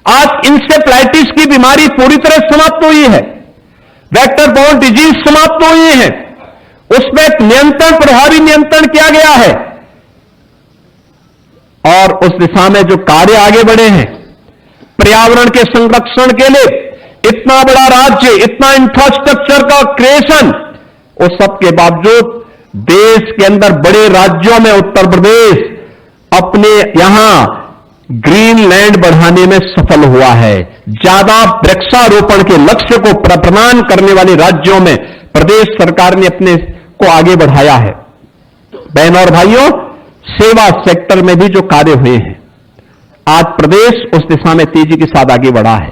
आज इंसेफ्लाइटिस की बीमारी पूरी तरह समाप्त हुई है, वेक्टर बोर्न डिजीज समाप्त हुई है। उसमें एक नियंत्रण, प्रभावी नियंत्रण किया गया है और उस दिशा में जो कार्य आगे बढ़े हैं, पर्यावरण के संरक्षण के लिए इतना बड़ा राज्य, इतना इंफ्रास्ट्रक्चर का क्रिएशन, उस सब के बावजूद देश के अंदर बड़े राज्यों में उत्तर प्रदेश अपने यहां ग्रीन लैंड बढ़ाने में सफल हुआ है। ज्यादा वृक्षारोपण के लक्ष्य को प्रदान करने वाले राज्यों में प्रदेश सरकार ने अपने को आगे बढ़ाया है। बहनों और भाइयों, सेवा सेक्टर में भी जो कार्य हुए हैं, आज प्रदेश उस दिशा में तेजी के साथ आगे बढ़ा है।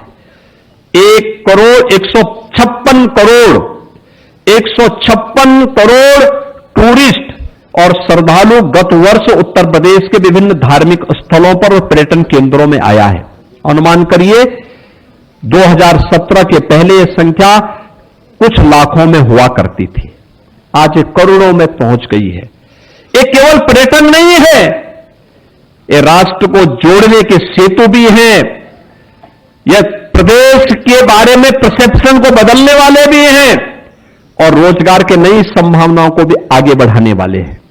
156 करोड़ टूरिस्ट और श्रद्धालु गत वर्ष उत्तर प्रदेश के विभिन्न धार्मिक स्थलों पर और पर्यटन केंद्रों में आया है। अनुमान करिए 2017 के पहले यह संख्या कुछ लाखों में हुआ करती थी, आज ये करोड़ों में पहुंच गई है। ये केवल पर्यटन नहीं है, ये राष्ट्र को जोड़ने के सेतु भी हैं, यह प्रदेश के बारे में परसेप्शन को बदलने वाले भी हैं और रोजगार के नई संभावनाओं को भी आगे बढ़ाने वाले हैं।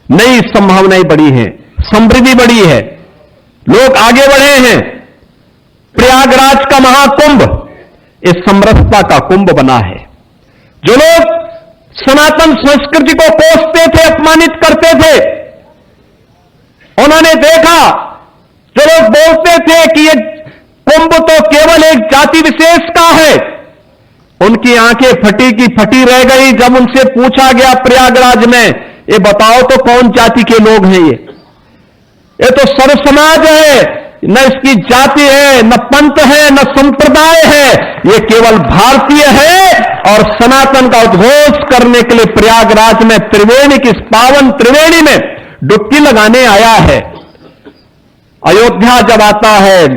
नई संभावनाएं बढ़ी हैं, समृद्धि बढ़ी है, लोग आगे बढ़े हैं। प्रयागराज का महाकुंभ इस समरसता का कुंभ बना है। जो लोग सनातन संस्कृति को कोसते थे, अपमानित करते थे, उन्होंने देखा, जो लोग बोलते थे कि ये कुंभ तो केवल एक जाति विशेष का है, उनकी आंखें फटी की फटी रह गई जब उनसे पूछा गया प्रयागराज में, ये बताओ तो कौन जाति के लोग हैं? ये तो सर्व समाज है, न इसकी जाति है, न पंथ है, न संप्रदाय है, ये केवल भारतीय है और सनातन का उद्घोष करने के लिए प्रयागराज में त्रिवेणी की पावन त्रिवेणी में डुबकी लगाने आया है। अयोध्या जब आता है,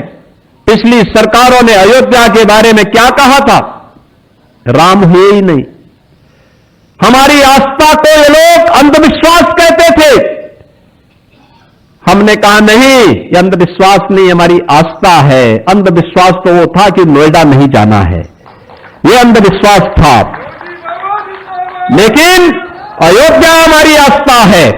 पिछली सरकारों ने अयोध्या के बारे में क्या कहा था? राम हुए ही नहीं। हमारी आस्था को ये लोग अंधविश्वास कहते थे। हमने कहा नहीं, ये अंधविश्वास नहीं, हमारी आस्था है। अंधविश्वास तो वो था कि नोएडा नहीं जाना है, ये अंधविश्वास था। लेकिन अयोध्या हमारी आस्था है,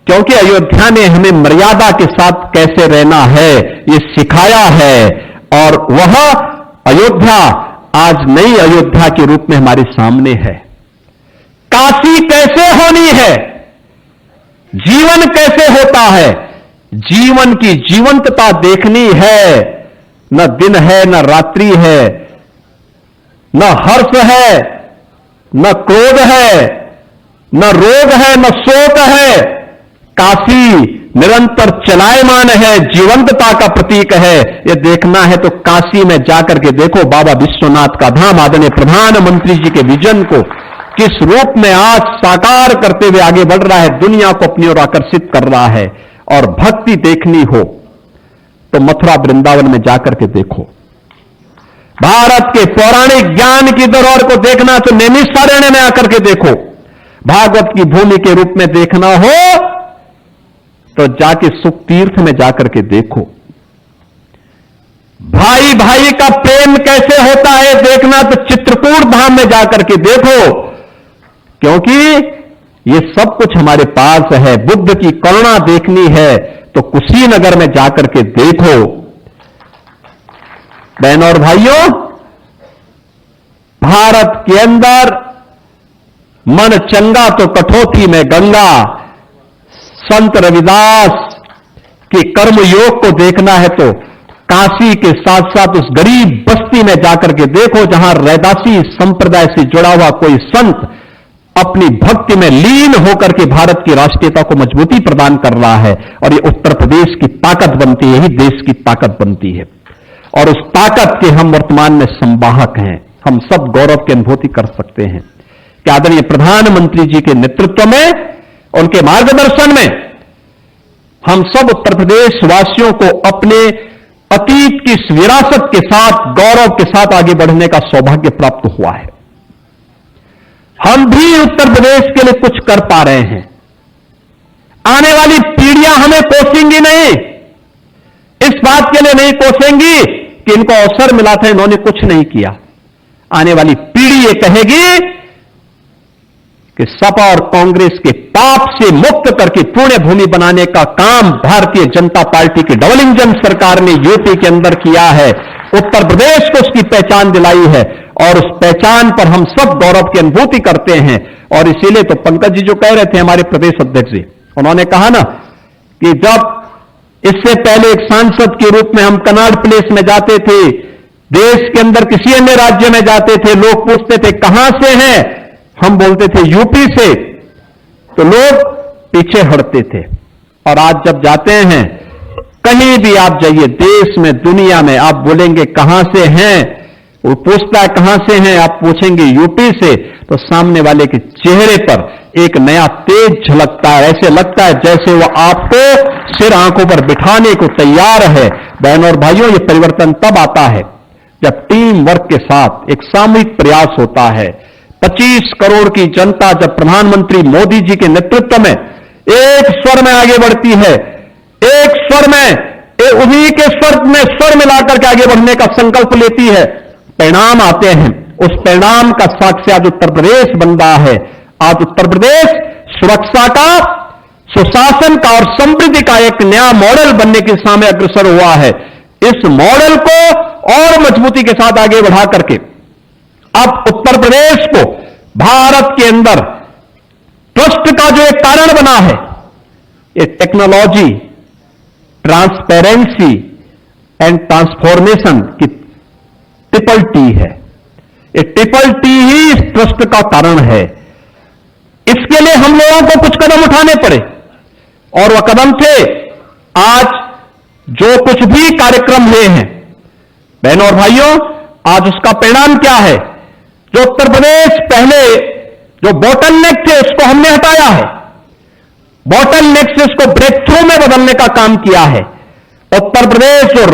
क्योंकि अयोध्या ने हमें मर्यादा के साथ कैसे रहना है ये सिखाया है और वह अयोध्या आज नई अयोध्या के रूप में हमारे सामने है। काशी कैसे होनी है, जीवन कैसे होता है, जीवन की जीवंतता देखनी है। न दिन है, न रात्रि है, न हर्ष है, न क्रोध है, न रोग है, न शोक है। काशी निरंतर चलायमान है, जीवंतता का प्रतीक है। ये देखना है तो काशी में जाकर के देखो बाबा विश्वनाथ का धाम। आदरणीय प्रधानमंत्री जी के विजन को किस रूप में आज साकार करते हुए आगे बढ़ रहा है, दुनिया को अपनी ओर आकर्षित कर रहा है। और भक्ति देखनी हो तो मथुरा वृंदावन में जाकर के देखो। भारत के पौराणिक ज्ञान की धरोहर को देखना तो नैमिषारण्य में आकर के देखो। भागवत की भूमि के रूप में देखना हो तो जाके सुख तीर्थ में जाकर के देखो। भाई भाई का प्रेम कैसे होता है देखना तो चित्रकूट धाम में जाकर के देखो, क्योंकि ये सब कुछ हमारे पास है। बुद्ध की करुणा देखनी है तो कुशीनगर में जाकर के देखो। बहनों और भाइयों, भारत के अंदर मन चंगा तो कठौती में गंगा। संत रविदास के कर्मयोग को देखना है तो काशी के साथ साथ उस गरीब बस्ती में जाकर के देखो, जहां रैदासी संप्रदाय से जुड़ा हुआ कोई संत अपनी भक्ति में लीन होकर के भारत की राष्ट्रीयता को मजबूती प्रदान कर रहा है। और ये उत्तर प्रदेश की ताकत बनती है, यही देश की ताकत बनती है। और उस ताकत के हम वर्तमान में संवाहक हैं। हम सब गौरव की अनुभूति कर सकते हैं कि आदरणीय प्रधानमंत्री जी के नेतृत्व में, उनके मार्गदर्शन में हम सब उत्तर प्रदेश वासियों को अपने अतीत की इस विरासत के साथ गौरव के साथ आगे बढ़ने का सौभाग्य प्राप्त हुआ है। हम भी उत्तर प्रदेश के लिए कुछ कर पा रहे हैं। आने वाली पीढ़ियां हमें कोसेंगी नहीं, इस बात के लिए नहीं कोसेंगी कि इनको अवसर मिला था, इन्होंने कुछ नहीं किया। आने वाली पीढ़ी ये कहेगी कि सपा और कांग्रेस के पाप से मुक्त करके पुण्य भूमि बनाने का काम भारतीय जनता पार्टी की डबल इंजन सरकार ने यूपी के अंदर किया है। उत्तर प्रदेश को उसकी पहचान दिलाई है और उस पहचान पर हम सब गौरव की अनुभूति करते हैं। और इसीलिए तो पंकज जी जो कह रहे थे, हमारे प्रदेश अध्यक्ष जी, उन्होंने कहा ना कि जब इससे पहले एक सांसद के रूप में हम कनाड प्लेस में जाते थे, देश के अंदर किसी अन्य राज्य में जाते थे, लोग पूछते थे कहां से हैं, हम बोलते थे यूपी से, तो लोग पीछे हटते थे। और आज जब जाते हैं, कहीं भी आप जाइए देश में, दुनिया में, आप बोलेंगे कहां से हैं, वो पूछता है कहां से हैं, आप पूछेंगे यूपी से, तो सामने वाले के चेहरे पर एक नया तेज झलकता है। ऐसे लगता है जैसे वो आपको सिर आंखों पर बिठाने को तैयार है। बहनों और भाइयों, ये परिवर्तन तब आता है जब टीम वर्क के साथ एक सामूहिक प्रयास होता है। 25 करोड़ की जनता जब प्रधानमंत्री मोदी जी के नेतृत्व में एक स्वर में आगे बढ़ती है, एक स्वर में, उन्हीं के स्वर में स्वर मिलाकर के आगे बढ़ने का संकल्प लेती है, परिणाम आते हैं। उस परिणाम का साक्षी आज उत्तर प्रदेश बन रहा है। आज उत्तर प्रदेश सुरक्षा का, सुशासन का और समृद्धि का एक नया मॉडल बनने की दिशा में अग्रसर हुआ है। इस मॉडल को और मजबूती के साथ आगे बढ़ा करके अब उत्तर प्रदेश को भारत के अंदर ट्रस्ट का जो एक कारण बना है, ये टेक्नोलॉजी, ट्रांसपेरेंसी एंड ट्रांसफॉर्मेशन की ट्रिपल टी है। ये ट्रिपल टी ही इस ट्रस्ट का कारण है। इसके लिए हम लोगों को कुछ कदम उठाने पड़े और वह कदम थे आज जो कुछ भी कार्यक्रम हुए हैं। बहनों और भाइयों, आज उसका परिणाम क्या है? जो उत्तर प्रदेश पहले जो बॉटलनेक थे उसको हमने हटाया है, बॉटलनेक से उसको ब्रेक थ्रू में बदलने का काम किया है। उत्तर प्रदेश और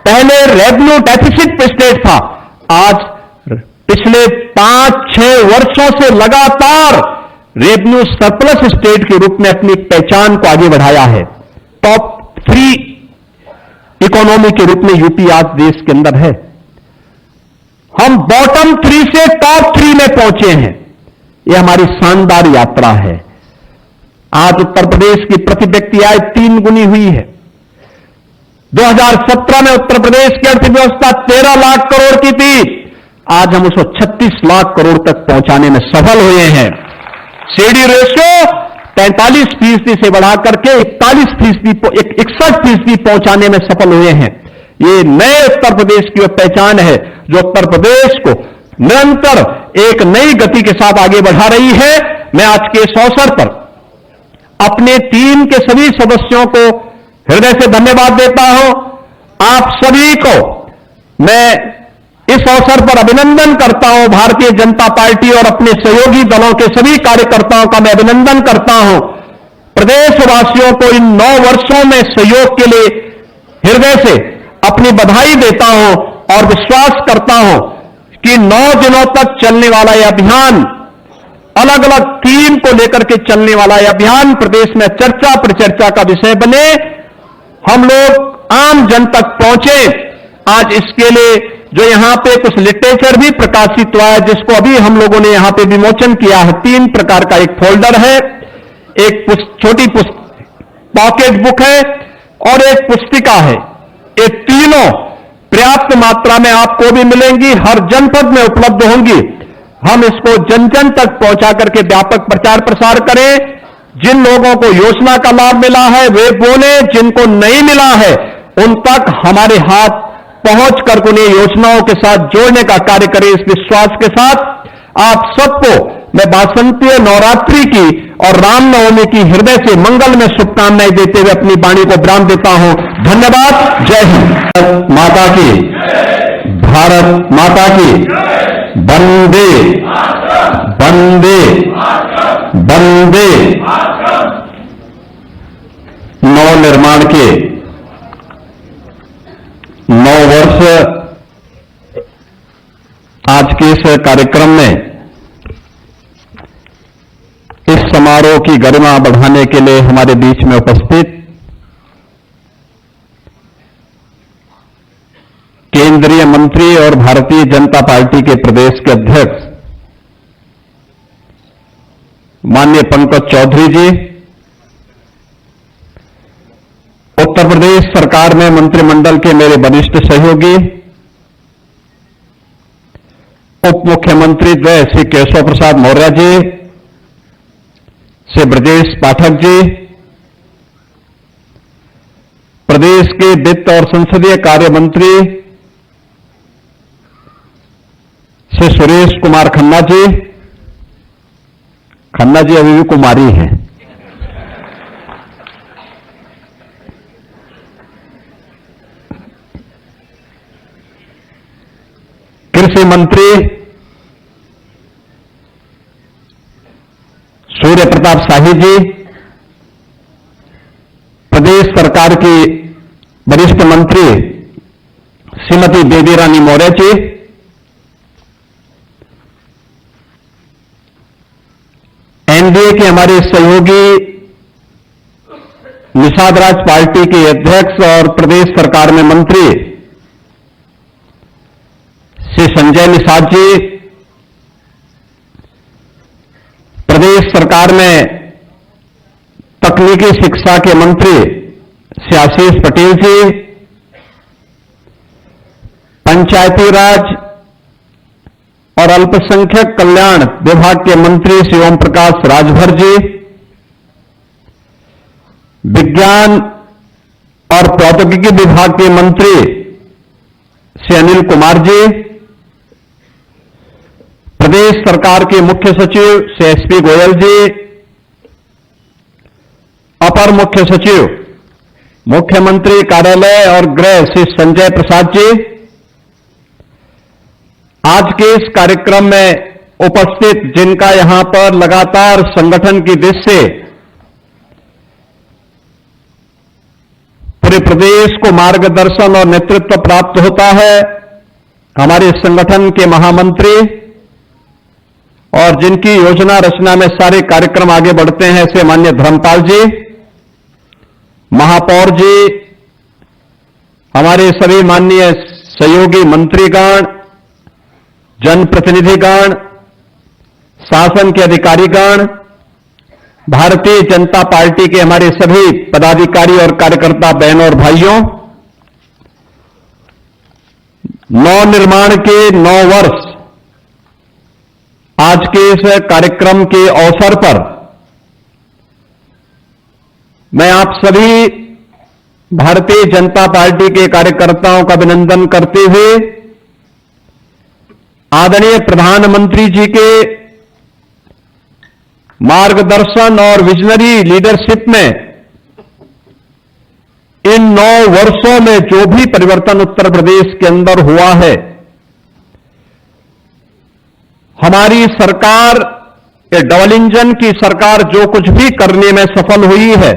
पहले रेवेन्यू डेफिसिट स्टेट था, आज पिछले 5-6 वर्षों से लगातार रेवेन्यू सरप्लस स्टेट के रूप में अपनी पहचान को आगे बढ़ाया है। टॉप 3 इकोनॉमी के रूप में यूपी आज देश के अंदर है। हम बॉटम 3 से टॉप 3 में पहुंचे हैं। यह हमारी शानदार यात्रा है। आज उत्तर प्रदेश की प्रति व्यक्ति आय 3 गुनी हुई है। 2017 में उत्तर प्रदेश की अर्थव्यवस्था 13 लाख करोड़ की थी, आज हम उसको 36 लाख करोड़ तक पहुंचाने में सफल हुए हैं। सीडी रेशियो 45% से बढ़ाकर के 61% पहुंचाने में सफल हुए हैं। ये नए उत्तर प्रदेश की पहचान है जो उत्तर प्रदेश को निरंतर एक नई गति के साथ आगे बढ़ा रही है। मैं आज के इस अवसर पर अपने टीम के सभी सदस्यों को हृदय से धन्यवाद देता हूं। आप सभी को मैं इस अवसर पर अभिनंदन करता हूं। भारतीय जनता पार्टी और अपने सहयोगी दलों के सभी कार्यकर्ताओं का मैं अभिनंदन करता हूं। प्रदेशवासियों को इन 9 वर्षों में सहयोग के लिए हृदय से अपनी बधाई देता हूं और विश्वास करता हूं कि 9 दिनों तक चलने वाला यह अभियान, अलग अलग थीम को लेकर के चलने वाला यह अभियान प्रदेश में चर्चा परिचर्चा का विषय बने, हम लोग आम जन तक पहुंचे। आज इसके लिए जो यहां पे कुछ लिटरेचर भी प्रकाशित हुआ है, जिसको अभी हम लोगों ने यहां पे विमोचन किया है। 3 प्रकार का एक फोल्डर है, एक छोटी पॉकेट बुक है और एक पुस्तिका है। ये तीनों पर्याप्त मात्रा में आपको भी मिलेंगी, हर जनपद में उपलब्ध होंगी। हम इसको जन जन तक पहुंचा करके व्यापक प्रचार प्रसार करें। जिन लोगों को योजना का लाभ मिला है वे बोले, जिनको नहीं मिला है उन तक हमारे हाथ पहुंच कर उन्हें योजनाओं के साथ जोड़ने का कार्य करें। इस विश्वास के साथ आप सबको मैं वासंतीय नवरात्रि की और रामनवमी की हृदय से मंगल में शुभकामनाएं देते हुए अपनी वाणी को विराम देता हूं। धन्यवाद। जय हिंद। भारत माता की, भारत माता की, वंदे वंदे वंदे। नवनिर्माण के 9 वर्ष आज के इस कार्यक्रम में इस समारोह की गरिमा बढ़ाने के लिए हमारे बीच में उपस्थित केंद्रीय मंत्री और भारतीय जनता पार्टी के प्रदेश के अध्यक्ष माननीय पंकज चौधरी जी, उत्तर प्रदेश सरकार में मंत्रिमंडल के मेरे वरिष्ठ सहयोगी, उप मुख्यमंत्री द्वय श्री केशव प्रसाद मौर्य जी, श्री ब्रजेश पाठक जी, प्रदेश के वित्त और संसदीय कार्य मंत्री श्री सुरेश कुमार खन्ना जी अभी भी कुमारी हैं, कृषि मंत्री सूर्य प्रताप शाही जी, प्रदेश सरकार की वरिष्ठ मंत्री श्रीमती बेबी रानी मौर्य जी, एनडीए के हमारे सहयोगी निषाद राज पार्टी के अध्यक्ष और प्रदेश सरकार में मंत्री श्री संजय निषाद जी, प्रदेश सरकार में तकनीकी शिक्षा के मंत्री श्री आशीष पटेल जी, पंचायती राज और अल्पसंख्यक कल्याण विभाग के मंत्री श्री ओम प्रकाश राजभर जी, विज्ञान और प्रौद्योगिकी विभाग के मंत्री श्री अनिल कुमार जी, प्रदेश सरकार के मुख्य सचिव श्री एसपी गोयल जी, अपर मुख्य सचिव मुख्यमंत्री कार्यालय और गृह श्री संजय प्रसाद जी, आज के इस कार्यक्रम में उपस्थित जिनका यहां पर लगातार संगठन की दृष्टि से पूरे प्रदेश को मार्गदर्शन और नेतृत्व प्राप्त होता है, हमारे संगठन के महामंत्री और जिनकी योजना रचना में सारे कार्यक्रम आगे बढ़ते हैं, ऐसे माननीय धर्मपाल जी, महापौर जी, हमारे सभी माननीय सहयोगी मंत्रीगण, जनप्रतिनिधिगण, शासन के अधिकारीगण, भारतीय जनता पार्टी के हमारे सभी पदाधिकारी और कार्यकर्ता बहनों और भाइयों, नवनिर्माण के 9 वर्ष आज के इस कार्यक्रम के अवसर पर मैं आप सभी भारतीय जनता पार्टी के कार्यकर्ताओं का अभिनंदन करते हुए आदरणीय प्रधानमंत्री जी के मार्गदर्शन और विजनरी लीडरशिप में इन 9 वर्षों में जो भी परिवर्तन उत्तर प्रदेश के अंदर हुआ है, हमारी सरकार, ये डबल इंजन की सरकार जो कुछ भी करने में सफल हुई है,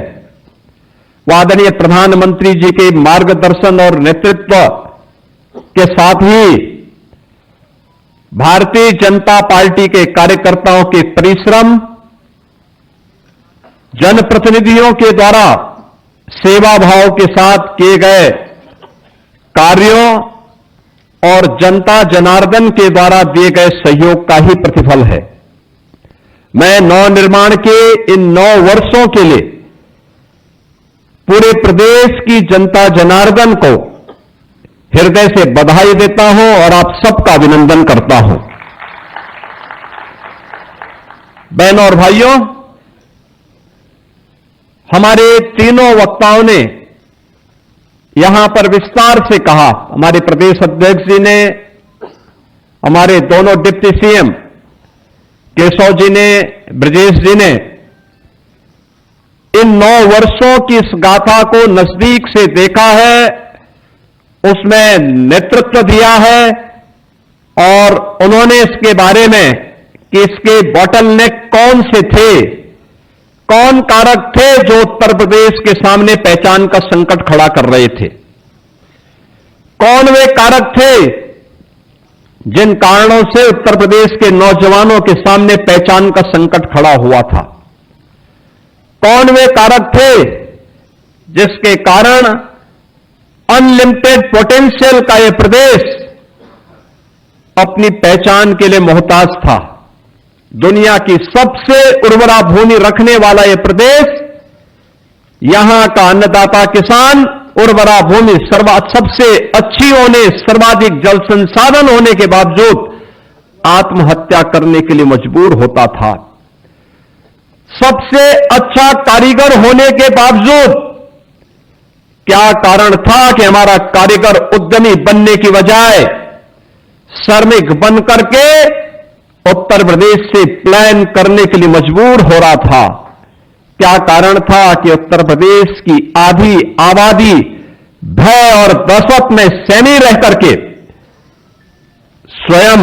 वो आदरणीय प्रधानमंत्री जी के मार्गदर्शन और नेतृत्व के साथ ही भारतीय जनता पार्टी के कार्यकर्ताओं के परिश्रम, जनप्रतिनिधियों के द्वारा सेवा भाव के साथ किए गए कार्यों और जनता जनार्दन के द्वारा दिए गए सहयोग का ही प्रतिफल है। मैं नवनिर्माण के इन 9 वर्षों के लिए पूरे प्रदेश की जनता जनार्दन को हृदय से बधाई देता हूं और आप सबका अभिनंदन करता हूं। बहनों और भाइयों, हमारे तीनों वक्ताओं ने यहां पर विस्तार से कहा, हमारे प्रदेश अध्यक्ष जी ने, हमारे दोनों डिप्टी सीएम केशव जी ने, ब्रजेश जी ने इन 9 वर्षों की इस गाथा को नजदीक से देखा है, उसमें नेतृत्व दिया है और उन्होंने इसके बारे में कि इसके बॉटलनेक कौन से थे, कौन कारक थे जो उत्तर प्रदेश के सामने पहचान का संकट खड़ा कर रहे थे, कौन वे कारक थे जिन कारणों से उत्तर प्रदेश के नौजवानों के सामने पहचान का संकट खड़ा हुआ था, कौन वे कारक थे जिसके कारण अनलिमिटेड पोटेंशियल का यह प्रदेश अपनी पहचान के लिए मोहताज था। दुनिया की सबसे उर्वरा भूमि रखने वाला यह प्रदेश, यहां का अन्नदाता किसान उर्वरा भूमि सबसे अच्छी होने, सर्वाधिक जल संसाधन होने के बावजूद आत्महत्या करने के लिए मजबूर होता था। सबसे अच्छा कारीगर होने के बावजूद क्या कारण था कि हमारा कारीगर उद्यमी बनने की बजाय श्रमिक बन करके उत्तर प्रदेश से पलायन करने के लिए मजबूर हो रहा था? क्या कारण था कि उत्तर प्रदेश की आधी आबादी भय और दहशत में सहमी रह करके स्वयं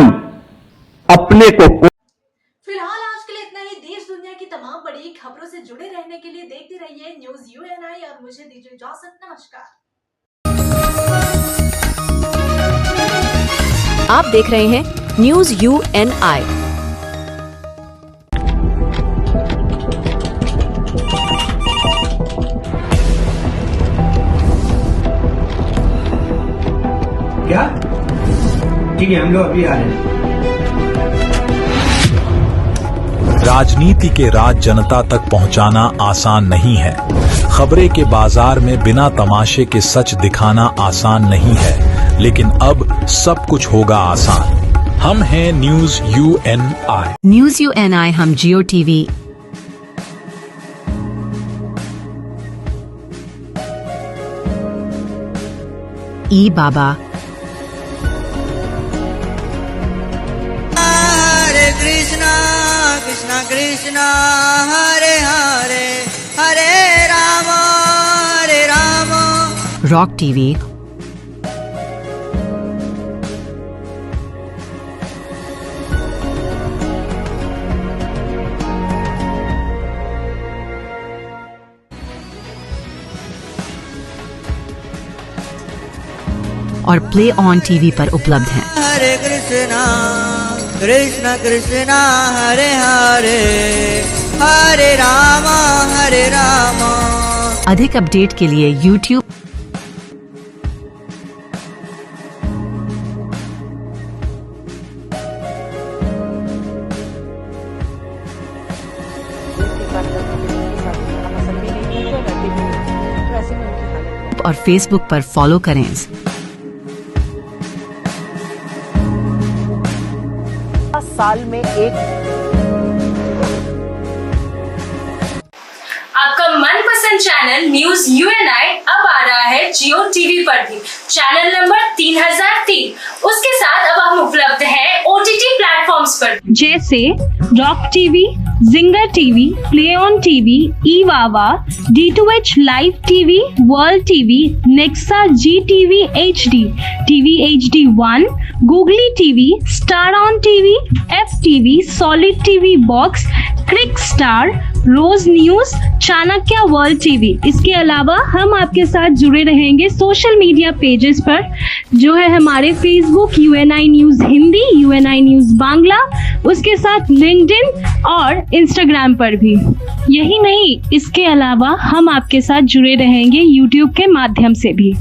अपने को। फिलहाल आज के लिए इतना ही। देश दुनिया की तमाम बड़ी खबरों से जुड़े रहने के लिए देखते रहिए न्यूज़ यूएनआई और मुझे दीजिए इजाजत। नमस्कार। आप देख रहे हैं न्यूज़ यूएनआई। क्या? ठीक है, हम लोग अभी आ रहे हैं। राजनीति के राज जनता तक पहुंचाना आसान नहीं है। खबरें के बाजार में बिना तमाशे के सच दिखाना आसान नहीं है, लेकिन अब सब कुछ होगा आसान। हम हैं न्यूज़ यूएनआई। न्यूज़ यूएनआई हम जियो टीवी, ई बाबा, कृष्णा कृष्णा हरे हरे, हरे राम रॉक टीवी, और प्ले ऑन टीवी पर उपलब्ध हैं। हरे कृष्णा कृष्णा कृष्णा हरे हरे, हरे राम हरे राम। अधिक अपडेट के लिए YouTube और Facebook पर फॉलो करें। साल में एक आपका मनपसंद चैनल न्यूज़ यूएनआई अब आ रहा है जियो टीवी पर भी। Channel number 3003। उसके साथ अब हम उपलब्ध हैं ओटीटी प्लेटफॉर्म्स पर, जैसे rock TV, zinger TV, play on TV, ई वावा, D2H live TV, world TV, Nexa G TV HD, TV HD1, googly TV, star on TV, FTV, solid TV box, cric star, rose news, Chanakya world TV. इसके अलावा हम आपके साथ जुड़े रहेंगे social media pages पर, जो है हमारे Facebook Uni news Hindi, Uni news Bangla, उसके साथ लिंक्डइन और इंस्टाग्राम पर भी। यही नहीं, इसके अलावा हम आपके साथ जुड़े रहेंगे यूट्यूब के माध्यम से भी।